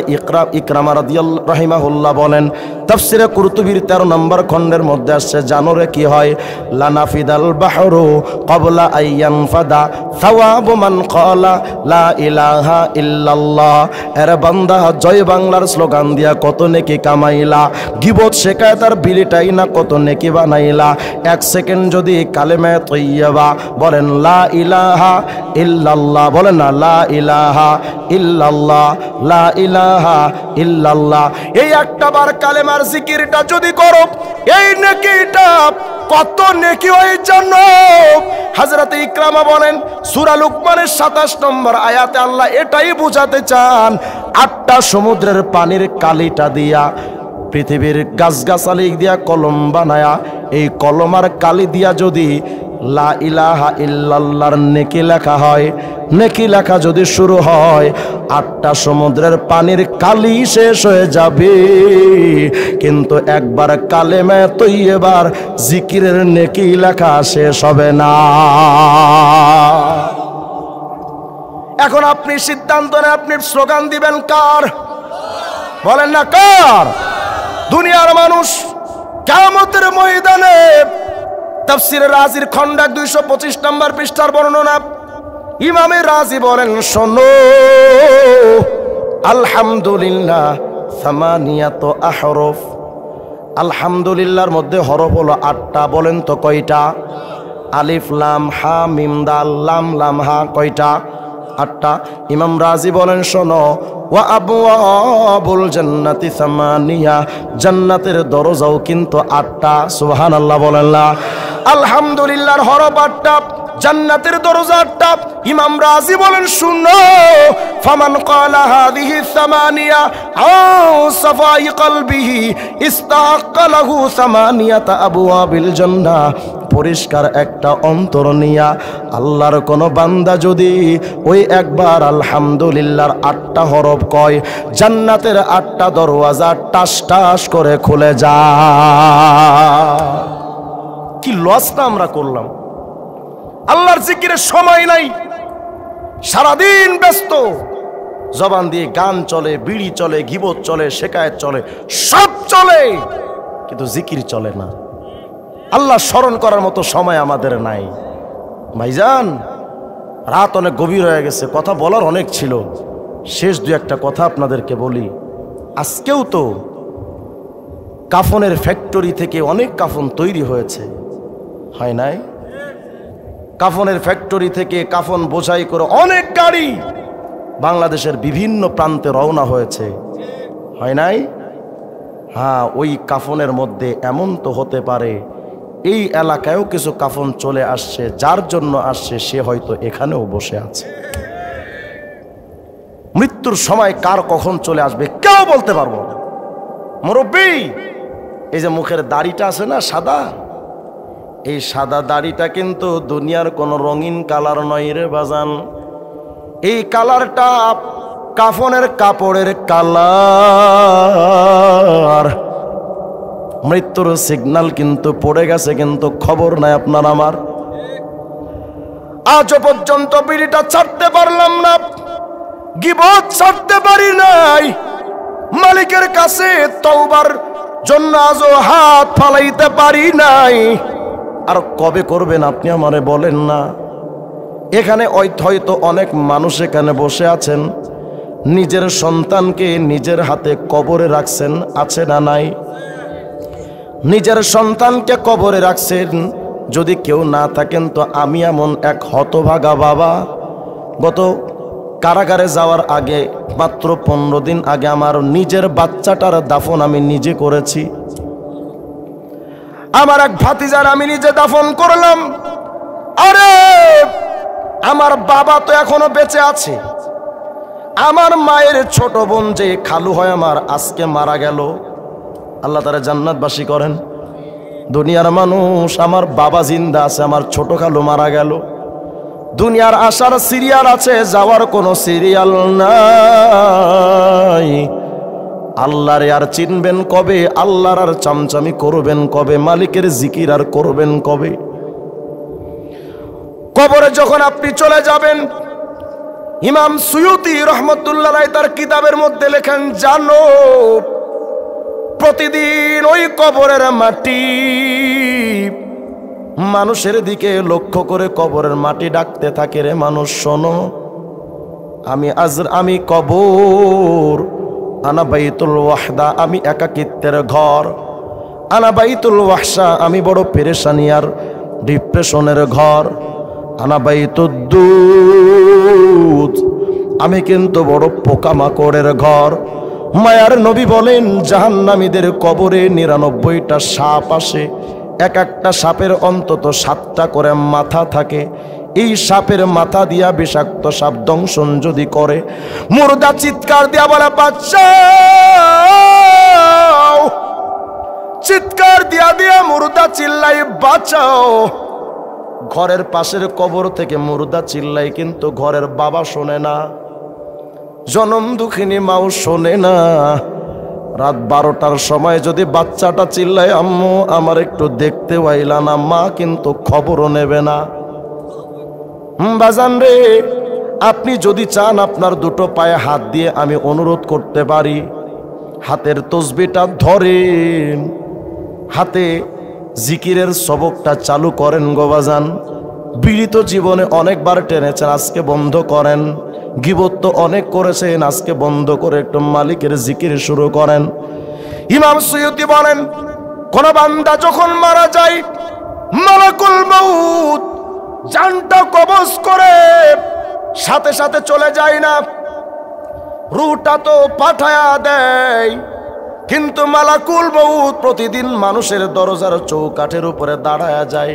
ইকরামা রাদিয়াল্লাহু রাহিমাহুল্লাহ বলেন, তাফসিরে কুরতুবীর 13 নম্বর খণ্ডের মধ্যে আসছে, জানো রে কি হয়, লানাফিদাল বাহরু ক্বাবলা আইয়ানফাদা সাওয়াবু মান ক্বালা লা ইলাহা ইল্লাল্লাহ। এর বান্দা, জয় বাংলার স্লোগান দিয়া কত নেকি কামাইলা, গিবত শেখায়ত আর বিলিটাই না কত নেকি বানাইলা। 1 সেকেন্ড যদি কালেমা তৈয়বা বলেন, লা ইলাহা ইল্লাল্লাহ, বলেন না লা ইলাহা ইল্লাল্লাহ, লা ইলাহা ইল্লাল্লাহ, এই একটা বার কালেমার জিকিরটা যদি করো, এই নেকিটা কত নেকি হয় জানো? হযরত ইকরামা বলেন, সূরা লুকমানের 27 নম্বর আয়াতে আল্লাহ এটাই বোঝাতে চান, 8টা সমুদ্রের পানির কালিটা দিয়া, পৃথিবীর গাছগাছালি দিয়া কলম বানায়া, এই কলমার কালি দিয়া যদি লা ইলাহা ইল্লাল্লাহর নেকি লেখা হয়, নেকি লেখা যদি শুরু হয়, 8টা সমুদ্রের পানির কালি শেষ হয়ে যাবে, কিন্তু একবার কালেমা তৈয়বার জিকিরের নেকি লেখা শেষ হবে না। এখন আপনি সিদ্ধান্ত নেন, আপনি স্লোগান দিবেন কার? বলেন না কার? দুনিয়ার মানুষ কিয়ামতের ময়দানে তাফসীরে রাজির খণ্ড 225 নম্বর পৃষ্ঠার বর্ণনা, ইমামে রাজি বলেন, শোনো, আলহামদুলিল্লাহ সামানিয়াত আহরফ, আলহামদুলিল্লাহর মধ্যে হরফ হলো 8টা। বলেন তো কয়টা? আলিফ লাম হা মিম দাল, লাম লাম হা, কয়টা? 8টা। ইমাম রাজি বলেন, শোনো, ওয়া আবওয়াবুল জান্নাতি সামানিয়া, জান্নাতের দরজাও কিন্তু 8টা। সুবহানাল্লাহ বলেন না? আলহামদুলিল্লাহর হরফ 8টা, জান্নাতের দরজা 8টা। ইমাম রাজি বলেন, শুনো, ফামান ক্বালা হাযিহি সামানিয়া আও সাফাই কলবিহি ইস্তাহাক্কা লাহু সামানিয়াতা আবওয়াবিল জান্নাহ। পরিষ্কার একটা অন্তর নিয়া আল্লাহর কোন বান্দা যদি ওই একবার আলহামদুলিল্লাহর 8টা হরফ কয়, জান্নাতের 8টা দরওয়াজা টাস টাস করে খুলে যায়। কি লসটা আমরা করলাম! আল্লাহর জিকিরের সময় নাই, সারাদিন ব্যস্ত, জবান দিয়ে গান চলে, বিড়ি চলে, গীবত চলে, শেকায়েত চলে, সব চলে, কিন্তু জিকির চলে না। আল্লাহ স্মরণ করার মতো সময় আমাদের নাই। ভাইজান, রাত অনেক গভীর হয়ে গেছে, কথা বলার অনেক ছিল, শেষ 2-1টা কথা আপনাদেরকে বলি। আজকেও তো কাফনের ফ্যাক্টরি থেকে অনেক কাফন তৈরি হয়েছে, হয় নাই? কাফনের ফ্যাক্টরি থেকে কাফন বোঝাই করে অনেক গাড়ি বাংলাদেশের বিভিন্ন প্রান্তে রওনা হয়েছে, হয় নাই? হ্যাঁ, ওই কাফনের মধ্যে এমন তো হতে পারে এই এলাকায়ও কিছু কাফন চলে আসছে, যার জন্য আসছে সে হয়তো এখানেও বসে আছে। মৃত্যুর সময় কার কখন চলে আসবে কেউ বলতে পারবো না। মুরব্বী, এই যে মুখের দাড়িটা আছে না সাদা, এই সাদা দাড়িটা কিন্তু দুনিয়ার কোন রঙিন কালার নয় রে বাজান। এই কালারটা কাফনের কাপড়ের কালার। মৃত্যুর সিগন্যাল কিন্তু পড়ে গেছে, কিন্তু খবর নাই আপনার আমার। আজও পর্যন্ত বিড়িটা ছাড়তে পারলাম না, গীবত ছাড়তে পারি নাই, মালিকের কাছে তওবার জন্য আজও হাত ফালাইতে পারি নাই। আর কবে করবেন আপনি আমারে বলেন না? এখানে হয়তো অনেক মানুষ এখানে বসে আছেন, নিজের সন্তানকে নিজের হাতে কবরে রাখছেন, আছে না নাই? নিজের সন্তানকে কবরে রাখছেন। যদি কেউ না থাকেন তো আমি এমন এক হতভাগা বাবা, গত কারাগারে যাওয়ার আগে মাত্র 15 দিন আগে আমার নিজের বাচ্চাটার দাফন আমি নিজে করেছি। আমার এক ভাতিজার আমি নিজে দাফন করলাম। আরে আমার বাবা তো এখনো বেঁচে আছে, আমার মায়ের ছোট বোন যে খালু হয় আমার, আজকে মারা গেল, আল্লাহ তারা জান্নাতবাসী করেন। দুনিয়ার মানুষ, আমার বাবা জিন্দা আছে, আমার ছোট খালু মারা গেল। দুনিয়ার আসার সিরিয়াল আছে, যাওয়ার কোনো সিরিয়াল নাই। আল্লাহরে আর চিনবেন কবে? আল্লাহর আর চামচামি করবেন কবে? মালিকের জিকির আর করবেন কবে? কবরে যখন আপনি চলে যাবেন, ইমাম সুয়ুতি রহমতুল্লাহ আলাইহি তার কিতাবের মধ্যে লেখেন, জানো প্রতিদিন ওই কবরের মাটি মানুষের দিকে লক্ষ্য করে কবরের মাটি ডাকতে থাকে, রে মানুষ শোনো, আমি কবর, আনা বাইতুল ওয়াহদা, আমি একাকিত্বের ঘর, আনা বাইতুল ওয়াহশা, আমি বড় পেরেশানি আর ডিপ্রেশনের ঘর, আনা বাইতুদ্দুদ, আমি কিন্তু বড় পোকামাকড়ের ঘর। মায়ার নবী বলেন, জাহান্নামীদের কবরে 99টা সাপ আসে, এক একটা সাপের অন্তত 7টা করে মাথা থাকে। এই সাপের মাথা দিয়া বিষাক্ত সাপ দংশন যদি করে, মুর্দা চিৎকার দিয়া বলে বাঁচাও, চিৎকার দিয়া দিয়া মুর্দা চিল্লাই বাঁচাও। ঘরের পাশের কবর থেকে মুর্দা চিল্লাই, কিন্তু ঘরের বাবা শোনে না, জনম দুঃখিনী মাও শোনে না। রাত 12টার সময় যদি বাচ্চাটা চিল্লায়, আম্মু আমার একটু দেখতে পাইলা না, মা কিন্তু খবরও নেবে না। বাজান রে, আপনি যদি চান আপনার দুটো পায়ে হাত দিয়ে আমি অনুরোধ করতে পারি, হাতের তসবিটা ধরেন, হাতে জিকিরের সবকটা চালু করেন গো বাজান। বিড়ি তো জীবনে অনেকবার টেনেছেন, আজকে বন্ধ করেন। গীবত তো অনেক করেছেন, আজকে বন্ধ করে একটু মালিকের জিকির শুরু করেন। ইমাম সুয়ুতি বলেন, কোন বান্দা যখন মারা যায়, মালাকুল মউত জানটা কবজ করে সাথে সাথে চলে যায় না, রূহটা তো পাঠায়া দেয়, কিন্তু মালাকুল মউত প্রতিদিন মানুষের দরজার চৌকাঠের উপরে দাঁড়ায়া যায়।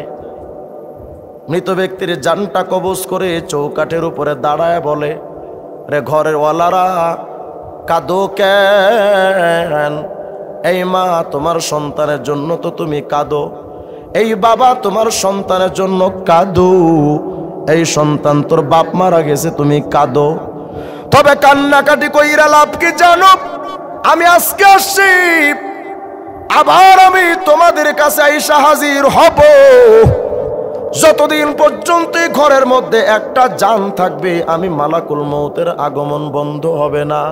মৃত ব্যক্তির জানটা কবজ করে চৌকাঠের উপরে দাঁড়ায় বলে, রে ঘরের ওয়ালারা কাঁদো কেন? এই মা তোমার সন্তানের জন্য তো তুমি কাঁদো, এই বাবা তোমার সন্তানের জন্য কাঁদো, এই সন্তান তোর বাপ মারা গেছে তুমি কাঁদো। তবে কান্নাকাটি কইরা লাভ কি জানো? আমি আজকে আসছি, আবার আমি তোমাদের কাছে আইসা হাজির হব। যতদিন পর্যন্ত ঘরের মধ্যে একটা জান থাকবে, আমি মালাকুল মউতের আগমন বন্ধ হবে না,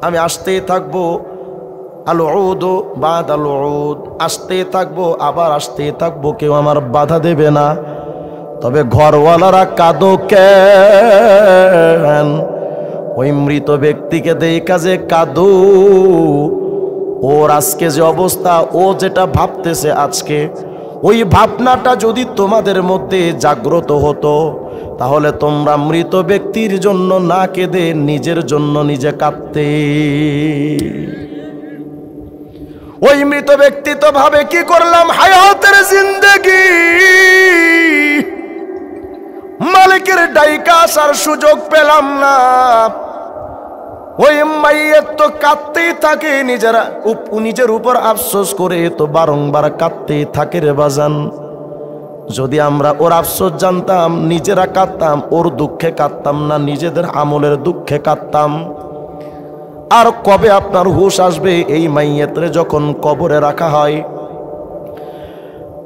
আমি আসতেই থাকবো। আল উদ বাদ আল উদ, আসতেই থাকবো, আবার আসতেই থাকবো, কেউ আমার বাধা দেবে না। তবে ঘরওয়ালারা কাঁদো কেন? ওই মৃত ব্যক্তিকে দেখা যে কাঁদো, ওর আজকে যে অবস্থা, ও যেটা ভাবতেছে আজকে, ওই ভাবনাটা যদি তোমাদের মধ্যে জাগ্রত হতো, তাহলে তোমরা মৃত ব্যক্তির জন্য না কেঁদে নিজের জন্য নিজে কাঁদতে। ওই মৃত ব্যক্তি তো ভাবে, কি করলাম হায়াতের জিন্দেগি, মালিকের ডাইকা আসার সুযোগ পেলাম না। ওই মাইয়ের তো কাঁদতেই থাকে, নিজের উপর আফসোস করে তো বারংবার কাঁদতেই থাকে রে বাজান। যদি আমরা ওর আফসোস জানতাম, নিজেরা কাঁদতাম, ওর দুঃখে কাঁদতাম না, নিজেদের আমলের দুঃখে কাঁদতাম। আর কবে আপনার হুশ আসবে? এই মাইয়াতরে যখন কবরে রাখা হয়,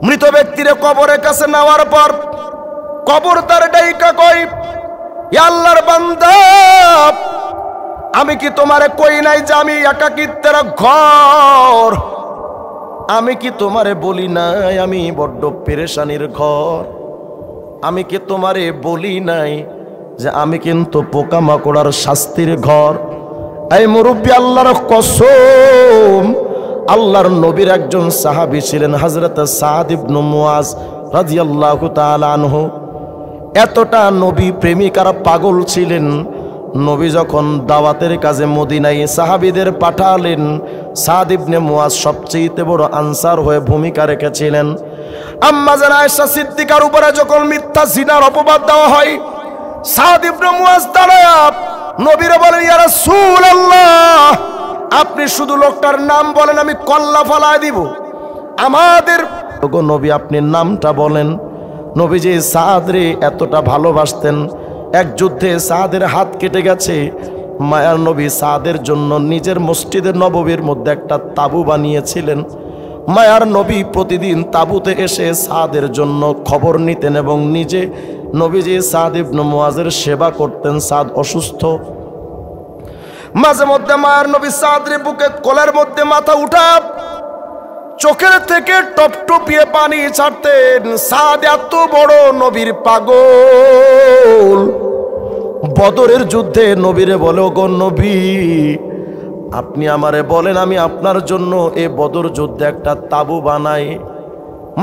মৃত ব্যক্তিরে কবরের কাছে নেওয়ার পর কবর তার ডাইকা কই, ইয়া আল্লাহর বান্দা, আমি কি তোমারে কই নাই যে আমি একাকিত্বের ঘর? আমি কি তোমারে বলি নাই আমি বড্ড পেরেশানির ঘর? আমি কি তোমারে বলি নাই যে আমি কিন্তু পোকামাকড়ার শাস্তির ঘর? এই মুরব্বী, আল্লাহর কসম, আল্লাহর নবীর একজন সাহাবী ছিলেন হযরত সাদ ইবনে মুআজ রাদিয়াল্লাহু তাআলা আনহু। এতটা নবী প্রেমিকার পাগল ছিলেন, নবী যখন দাওয়াতের কাজে মদিনায় সাহাবীদের পাঠালেন, সাদ ইবনে মুআজ সবচেয়ে বড় আনসার হয়ে ভূমিকা রেখেছিলেন। আম্মা জান আয়েশা সিদ্দিকার উপরে যখন মিথ্যা জিনার অপবাদ দেওয়া হয়, সাদ ইবনে মুআজ দাঁড়ায়া নবীরে বলেন, ইয়া রাসূলুল্লাহ, আপনি শুধু লোকটার নাম বলেন, আমি কল্লা ফালায় দিব। আমাদের ওগো নবী, আপনি নামটা বলেন। নবীজি সাদরে এতটা ভালোবাসতেন, এক যুদ্ধে সাদের হাত কেটে গেছে। মায়ার নবী সাদের জন্য নিজের মসজিদের নববীর মধ্যে একটা তাবু বানিয়েছিলেন। মায়ার নবী প্রতিদিন তাবুতে এসে সাদের জন্য খবর নিতেন এবং নিজে নবীজি সাদ ইবনে মুআজের সেবা করতেন। সাদ অসুস্থ, মাঝে মধ্যে মায়ার নবী সাদের বুকে কোলের মধ্যে মাথা উঠা চোখের থেকে টপটপিয়ে পানি ছাড়তেন। সাদ এত বড় নবীর পাগল, বদরের যুদ্ধে নবীরে বলে, ওগো নবী, আপনি আমারে বলেন, আমি আপনার জন্য এ বদর যুদ্ধে একটা তাবু বানাই।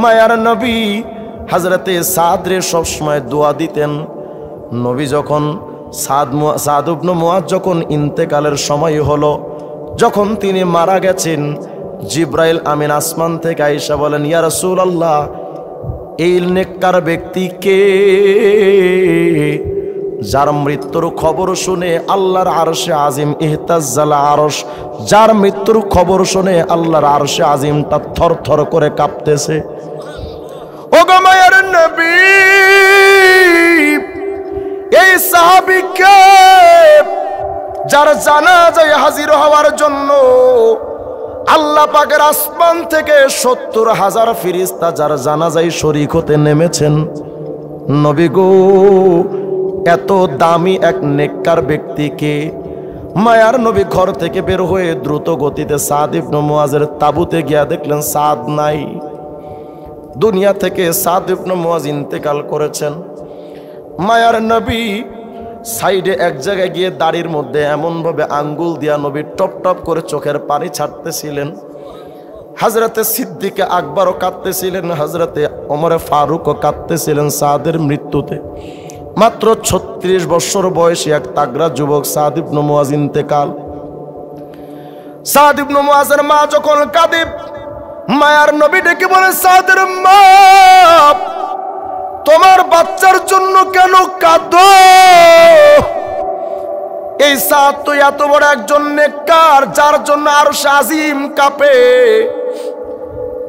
মায়ার নবী হযরতে সাদরে সবসময় দোয়া দিতেন। নবী যখন সাদ ইবনে মুআজ যখন ইন্তেকালের সময় হলো, যখন তিনি মারা গেছেন, জিব্রাইল আমিন আসমান থেকে আয়েশা বলেন, ইয়া রাসূলুল্লাহ, এই নেককার ব্যক্তি কে, যার মৃত্যুর খবর শুনে আল্লাহর আরশে আজিম ইহতাজ্জাল আরশ, যার মৃত্যুর খবর শুনে আল্লাহর আরশে আজিমটা থরথর করে কাঁপতেছে। ওগো মায়ের নবী, এই সাহাবীকে যার জানাজায় হাজির হওয়ার জন্য আল্লাহ পাকের আসমান থেকে ৭০,০০০ ফেরেশতা যার জানাজায় শরীক হতে নেমেছেন। নবী গো, এত দামি এক নেককার ব্যক্তিকে, মায়ার নবী ঘর থেকে বের হয়ে দ্রুত গতিতে সাদ ইবনে মুআজের তাবুতে গিয়া দেখলেন সাদ নাই। দুনিয়া থেকে সাদ ইবনে মুআজ ইন্তেকাল করেছেন। মায়ার নবী সাইডে এক জায়গায় গিয়ে দাড়ির মধ্যে এমনভাবে আঙ্গুল দিয়া নবী টপ টপ করে চোখের পানি ছাড়তেছিলেন। হযরতে সিদ্দিক আকবরও কাঁদতেছিলেন, হযরতে ওমরে ফারুকও কাঁদতেছিলেন সাদের মৃত্যুতে। মাত্র ৩৬ বছর বয়সী এক তাগড়া যুবক সাদ ইবনে মুআজ ইন্তেকাল। সাদ ইবনে মুআজের মা যখন কাঁদে, মায়ার নবী ডেকে বলে, সাদের মা, তোমার বাচ্চার জন্য কেন কাঁদো? এই সাদ তো এত বড় একজন নেককার, যার জন্য আরশ আজিম কাঁপে,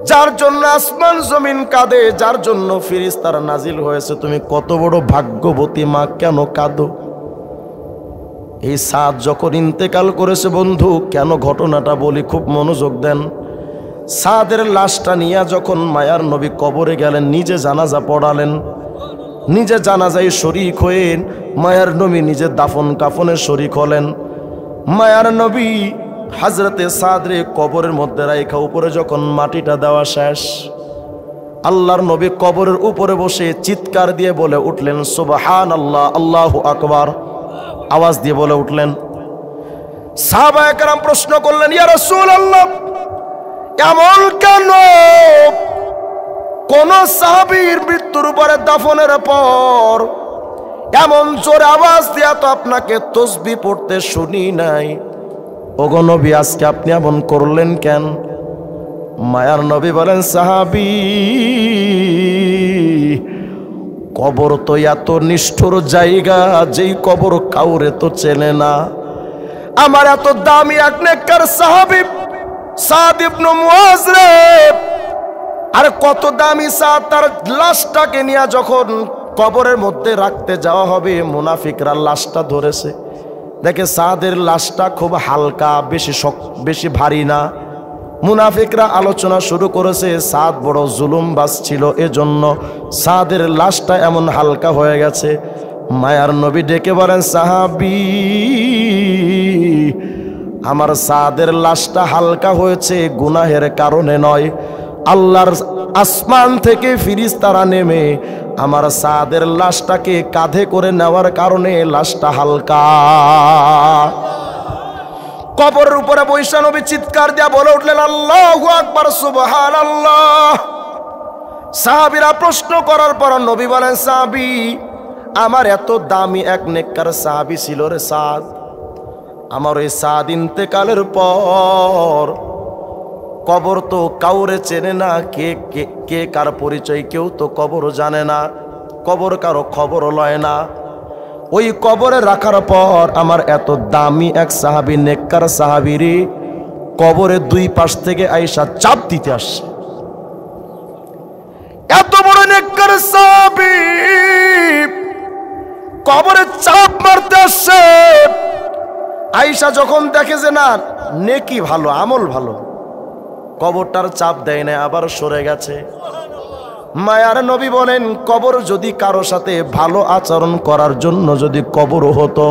যার জন্য আসমান জমিন কাঁদে, যার জন্য ফেরেশতারা নাজিল হয়েছে। তুমি কত বড় ভাগ্যবতী মা, কেন কাঁদো? এই সাদ যখন ইন্তেকাল করেছে বন্ধু, কেন ঘটনাটা বলি, খুব মনোযোগ দেন। সাদের লাশটা নিয়ে যখন মায়ার নবী কবরে গেলেন, নিজে জানাজা পড়ালেন, নিজে জানাজায় শরীক হয়েন। মায়ার নবী নিজে দাফন কাফনে শরীক হলেন। মায়ার নবী হযরতে সাদরে কবরের মধ্যে রাইখা উপরে যখন মাটিটা দেওয়া শেষ, আল্লাহর নবী কবরের উপরে বসে চিৎকার দিয়ে বলে উঠলেন, সুবহানাল্লাহ, আল্লাহু আকবার, আওয়াজ দিয়ে বলে উঠলেন। সাহাবায়ে কেরাম প্রশ্ন করলেন, ইয়া রাসূলুল্লাহ, এমন কেন? কোন সাহাবীর মৃত্যুর উপরে দাফনের পর এমন জোরে আওয়াজ দিয়া তো আপনাকে তাসবিহ পড়তে শুনি নাই। ওগো নবী, আজকে আপনি এমন করলেন কেন? মায়ার নবী বলেন, সাহাবী, কবর তো এত নিষ্ঠুর জায়গা, যেই কবর কাউরে তো চেনে না। আমার এত দামি এক নেককার সাহাবী সাদ ইবনে মুআজ রে, আর কত দামি সাদ, তার লাশটাকে নিয়ে যখন কবরের মধ্যে রাখতে যাওয়া হবে, মুনাফিকরা লাশটা ধরেছে। দেখে সাদের লাশটা খুব হালকা, বেশি ভারী না। মুনাফিকরা আলোচনা শুরু করেছে সাদ বড় জুলুমবাজ ছিল, এজন্য সাদের লাশটা এমন হালকা হয়ে গেছে। মায়ার নবী ডেকে বলেন, সাহাবী, আমার সাদের লাশটা হালকা হয়েছে গুনাহের কারণে নয়, আল্লাহর আসমান থেকে ফেরেশতারা নেমে আমার সাদের লাশটাকে কাঁধে করে নেওয়ার কারণে লাশটা হালকা। কবরের উপরে বৈশা নবী চিৎকার দিয়া বলে উঠলেন, আল্লাহু আকবার, সুবহানাল্লাহ। সাহাবীরা প্রশ্ন করার পর নবী বলেন, সাহাবী, আমার এত দামি এক নেককার সাহাবী ছিল রে সাদ, আমার ওই সাদ ইন্তেকালের পর কবর তো কাউরে চেনে না, কে কার পরিচয় কেউ তো কবর জানে না, কবর কারো খবর লয় না। ওই কবরে রাখার পর আমার এত দামি এক সাহাবী, নেককার সাহাবীরে কবরের দুই পাশ থেকে আয়েশা চাপ দিতে আসছে। এত বড় নেককার সাহাবী কবরে চাপ মারতে আসছে। আয়েশা যখন দেখে যে না, নেকি ভালো, আমল ভালো, কবরটার চাপ দেয় না, আবার সরে গেছে। মায়ার নবী বলেন, কবর যদি কারো সাথে ভালো আচরণ করার জন্য যদি কবর হতো,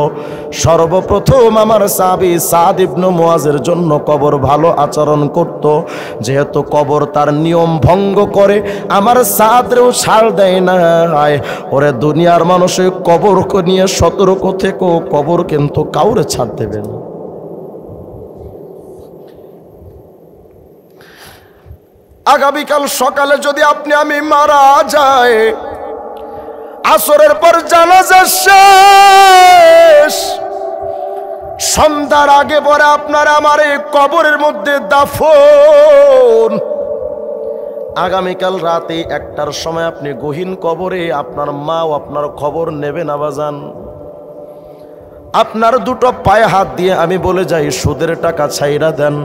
সর্বপ্রথম আমার সাহাবী সাদ ইবনে মুয়াজের জন্য কবর ভালো আচরণ করত। যেহেতু কবর তার নিয়ম ভঙ্গ করে, আমার সাদরেও ছাড় দেয় না। ওরে দুনিয়ার মানুষ, কবরকে নিয়ে সতর্ক থেকো, কবর কিন্তু কাউরে ছাড় দেবে না। আগামীকাল সকালে যদি আপনি আমি মারা যায়, আসরের পর জানাজা শেষ, সন্ধ্যার আগে পরে আপনার আমার এই কবরের মধ্যে দাফন। আগামীকাল রাতে 1টার সময় আপনি গহীন কবরে আপনার মা ও আপনার খবর নেবে না বাজান। আপনার দুটো পায়ে হাত দিয়ে আমি বলে যাই, সুদের টাকা ছাইরা দেন,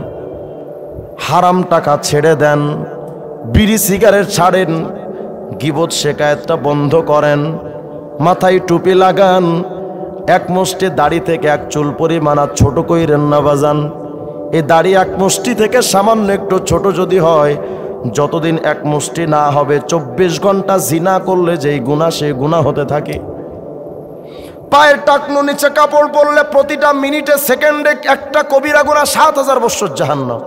হারাম টাকা ছেড়ে দেন, বিড়ি সিগারেট ছাড়েন, গীবত শেকায়েতটা বন্ধ করেন, মাথায় টুপি লাগান, এক মুষ্টি দাড়ি থেকে এক চুল পরিমাণ ছোট কইরেন না বাজান। এই দাড়ি এক মুষ্টি থেকে সামান্য একটু ছোট যদি হয়, যতদিন এক মুষ্টি না হবে 24 ঘন্টা জিনা করলে যেই গুনাহ, সেই গুনাহ হতে থাকে। পায়ের টাকনু নিচে কাপড় পরলে প্রতিটা মিনিটে সেকেন্ডে একটা কবিরা গুনাহ, 7000 বছর জাহান্নাম।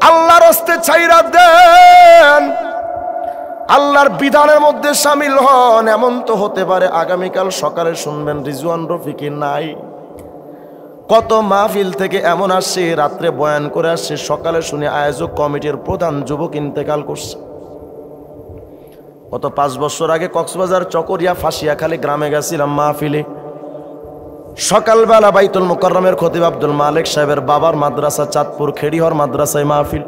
আল্লাহর রাস্তে ছাইরা দেন, আল্লাহর বিধানের মধ্যে শামিল হন। এমন তো হতে পারে আগামীকাল সকালে শুনবেন রিজওয়ান রফিকি নাই। কত মাহফিল থেকে এমন আসছে, রাত্রে বয়ান করে আসছে, সকালে শুনে আয়োজক কমিটির প্রধান যুবক ইন্তেকাল করছে। কত 5 বছর আগে কক্সবাজার চকরিয়া ফাঁসিয়াখালী গ্রামে গেছিলাম মাহফিলে। সকালবেলা বাইতুল মুকাররমের খতিব আব্দুল মালিক সাহেবের বাবার মাদ্রাসা চাঁদপুর খেড়িহর মাদ্রাসায় মাহফিল।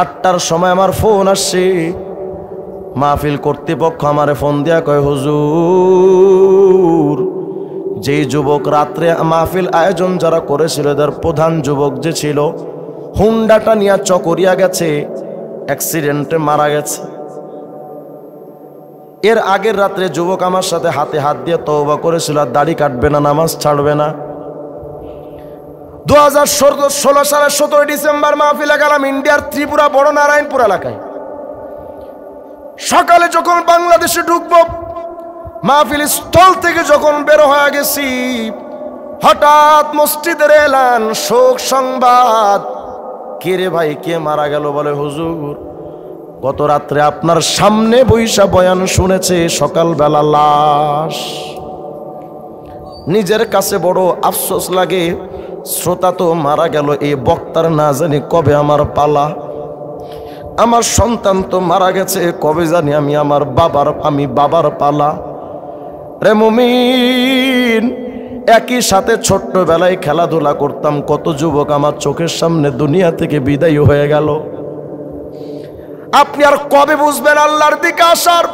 8টার সময় আমার ফোন আসছে, মাহফিল কর্তৃপক্ষ আমারে ফোন দিয়া কয়, হুজুর, যেই যুবক রাত্রে মাহফিল আয়োজন যারা করেছিল, এদের প্রধান যুবক যে ছিল, হুন্ডাটা নিয়ে চকরিয়া গেছে, অ্যাক্সিডেন্টে মারা গেছে। এর আগের রাত্রে যুবক আমার সাথে হাতে হাত দিয়ে তওবা করেছিল, আর দাড়ি কাটবে না, নামাজ ছাড়বে না। 2016 সালের 17 ডিসেম্বর মাহফিলে গেলাম ইন্ডিয়ার ত্রিপুরা বড় নারায়ণপুর এলাকায়। সকালে যখন বাংলাদেশে ঢুকবো, মাহফিল স্থল থেকে যখন বের হয়ে গেছি, হঠাৎ মসজিদের এলান, শোক সংবাদ। কে রে ভাই, কে মারা গেল? বলে, হুজুর, গত রাত্রে আপনার সামনে বৈশা বয়ান শুনেছে, সকালবেলা লাশ। নিজের কাছে বড় আফসোস লাগে, শ্রোতা তো মারা গেল, এই বক্তার না জানি কবে আমার পালা। আমার সন্তান তো মারা গেছে, কবে জানি আমি বাবার পালা। রে মুমিন, একই সাথে ছোট্টবেলায় খেলাধুলা করতাম, কত যুবক আমার চোখের সামনে দুনিয়া থেকে বিদায় হয়ে গেল। আপনি আর কবে বুঝবেন আল্লাহর দিকে আসার?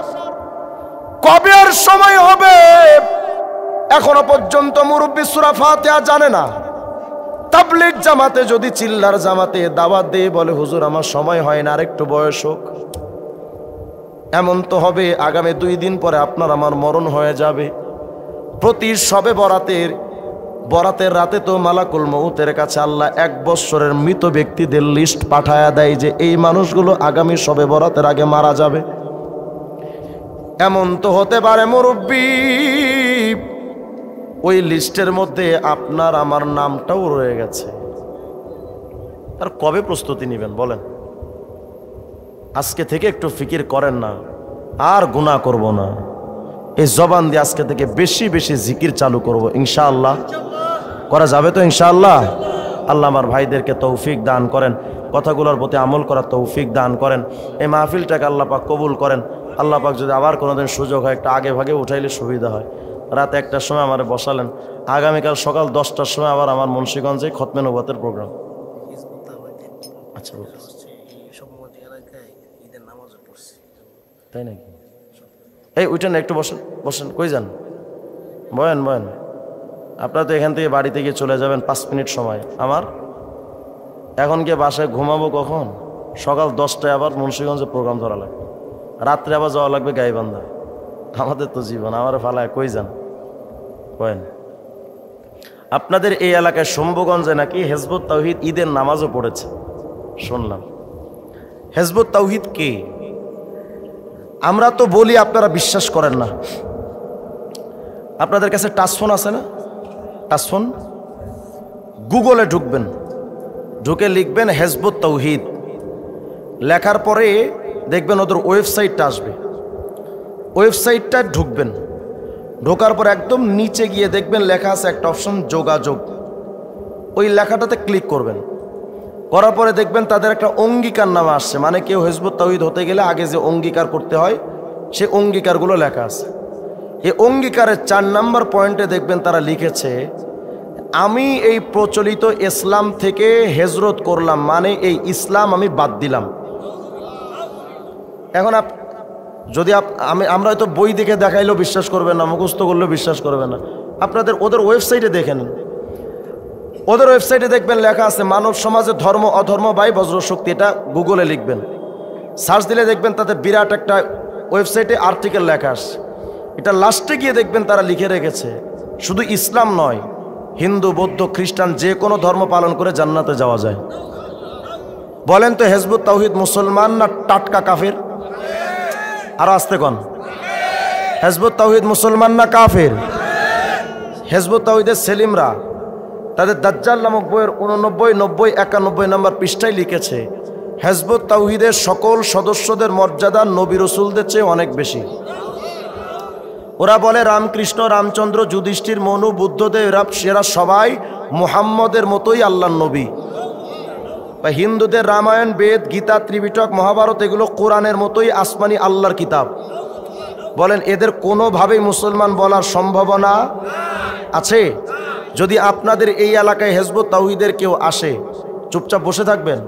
কবে আর সময় হবে? এখনো পর্যন্ত মুরব্বী সূরা ফাতিহা জানে না। তাবলীগ জামাতে যদি চিল্লার জামাতে দাওয়াত দিয়ে বলে, হুজুর আমার সময় হয় না, আরেকটু বয়স হোক। এমন তো হবে আগামী 2 দিন পরে আপনার আমার মরণ হয়ে যাবে। প্রতি শবে বরাতের বরাতের রাতে তো মালাকুল মউতের কাছে আল্লাহ 1 বৎসরের মৃত ব্যক্তিদের লিস্ট পাঠায়া দেয় যে এই মানুষগুলো আগামী শবে বরাতের আগে মারা যাবে। এমন তো হতে পারে মুরব্বী ওই লিস্টের মধ্যে আপনার আমার নামটাও রয়ে গেছে। তার কবে প্রস্তুতি নেবেন বলেন? আজকে থেকে একটু ফিকির করেন না, আর গুনাহ করব না। এই জবান দিয়ে আজকে থেকে বেশি বেশি জিকির চালু করব ইনশাআল্লাহ। করা যাবে তো ইনশাআল্লাহ? আল্লাহ আমার ভাইদেরকে তৌফিক দান করেন, কথাগুলোর প্রতি আমল করার তৌফিক দান করেন। এই মাহফিলটাকে আল্লাহ পাক কবুল করেন। আল্লাহ পাক যদি আবার কোনোদিন সুযোগ হয় একটু আগে ভাগে উঠাইলে সুবিধা হয়। রাত 1টার সময় আমার বসালেন, আগামীকাল সকাল 10টার সময় আবার আমার মুন্সিগঞ্জে খতমে নবুয়তের প্রোগ্রাম। আচ্ছা তাই নাকি? এই উঠেন একটু বসেন, বসেন। কই যান? বয়েন বয়েন। আপনারা তো এখান থেকে বাড়িতে গিয়ে চলে যাবেন 5 মিনিট সময় আমার। এখন গিয়ে বাসায় ঘুমাবো কখন? সকাল 10টায় আবার মুন্সিগঞ্জে প্রোগ্রাম ধরা লাগবে, রাত্রে আবার যাওয়া লাগবে গাইবান্ধা। আমাদের তো জীবন, আমার ফালায় কই যান? বয়েন। আপনাদের এই এলাকায় শম্ভুগঞ্জে নাকি হেজবুত তাওহীদ ঈদের নামাজও পড়েছে শুনলাম। হেজবুত তাওহীদ কে? আমরা তো বলি, আপনারা বিশ্বাস করেন না। আপনাদের কাছে টাচফোন আছে না? টাচফোন, গুগলে ঢুকবেন, ঢুকে লিখবেন হেজবুত তাওহীদ, লেখার পরে দেখবেন ওদের ওয়েবসাইটটা আসবে। ওয়েবসাইটটা ঢুকবেন, ঢোকার পর একদম নিচে গিয়ে দেখবেন লেখা আছে একটা অপশন যোগাযোগ। ওই লেখাটাতে ক্লিক করবেন, করার পরে দেখবেন তাদের একটা অঙ্গীকার নামা আসছে। মানে কেউ হেজবুত তাওহীদ হতে গেলে আগে যে অঙ্গীকার করতে হয় সেই অঙ্গীকারগুলো লেখা আছে। এই অঙ্গীকারের 4 নম্বর পয়েন্টে দেখবেন তারা লিখেছে, আমি এই প্রচলিত ইসলাম থেকে হিজরত করলাম, মানে এই ইসলাম আমি বাদ দিলাম। এখন যদি আমরা হয়তো বই দেখে দেখাইলেও বিশ্বাস করবেন না, মুখস্থ করলেও বিশ্বাস করবেন না। আপনাদের ওদের ওয়েবসাইটে দেখে নেন। ওদের ওয়েবসাইটে দেখবেন লেখা আছে মানব সমাজে ধর্ম অধর্ম বাই বজ্রশক্তি। এটা গুগলে লিখবেন, সার্চ দিলে দেখবেন তাদের বিরাট একটা ওয়েবসাইটে আর্টিকেল লেখা আসে। এটা লাস্টে গিয়ে দেখবেন তারা লিখে রেখেছে শুধু ইসলাম নয়, হিন্দু বৌদ্ধ খ্রিস্টান যে কোনো ধর্ম পালন করে জান্নাতে যাওয়া যায়। বলেন তো হেজবুত তাওহীদ মুসলমান না টাটকা কাফের? আর আসতে কোন? হেজবুত তাওহীদ মুসলমান না কাফের? হেজবুত তাওহীদের সেলিমরা তাদের দাজ্জাল নামক বইয়ের 89, 90, 91 নম্বর পৃষ্ঠায় লিখেছে হেজবুত তাওহীদের সকল সদস্যদের মর্যাদা নবী রাসূলদের চেয়ে অনেক বেশি। ওরা বলে রামকৃষ্ণ, রামচন্দ্র, যুধিষ্ঠির, মনু, বুদ্ধদেব এরা সবাই মুহাম্মদের মতোই আল্লাহর নবী। বা হিন্দুদের রামায়ণ, বেদ, গীতা, ত্রিপিটক, মহাভারত এগুলো কোরআনের মতোই আসমানি আল্লাহর কিতাব। বলেন এদের কোনোভাবেই মুসলমান বলার সম্ভাবনা আছে? যদি আপনাদের এই এলাকায় হেজবুত তাওহীদের কেউ আসে, চুপচাপ বসে থাকবেন?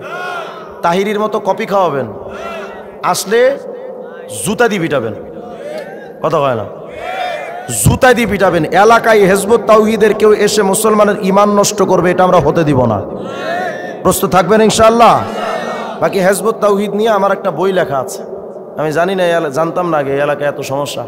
তাহিরির মতো কপি খাওয়াবেন? আসলে জুতা দিয়ে পিটাবেন? কথা হয় না? জুতা দিয়ে পিটাবেন। এলাকায় হেজবুত তাওহীদের কেউ এসে মুসলমানের ঈমান নষ্ট করবে, এটা আমরা হতে দিব না। প্রস্তুত থাকবেন ইনশাআল্লাহ? বাকি হেজবুত তাওহীদ নিয়ে আমার একটা বই লেখা আছে, আমি জানি না, জানতাম না আগে এই এলাকায় এত সমস্যা।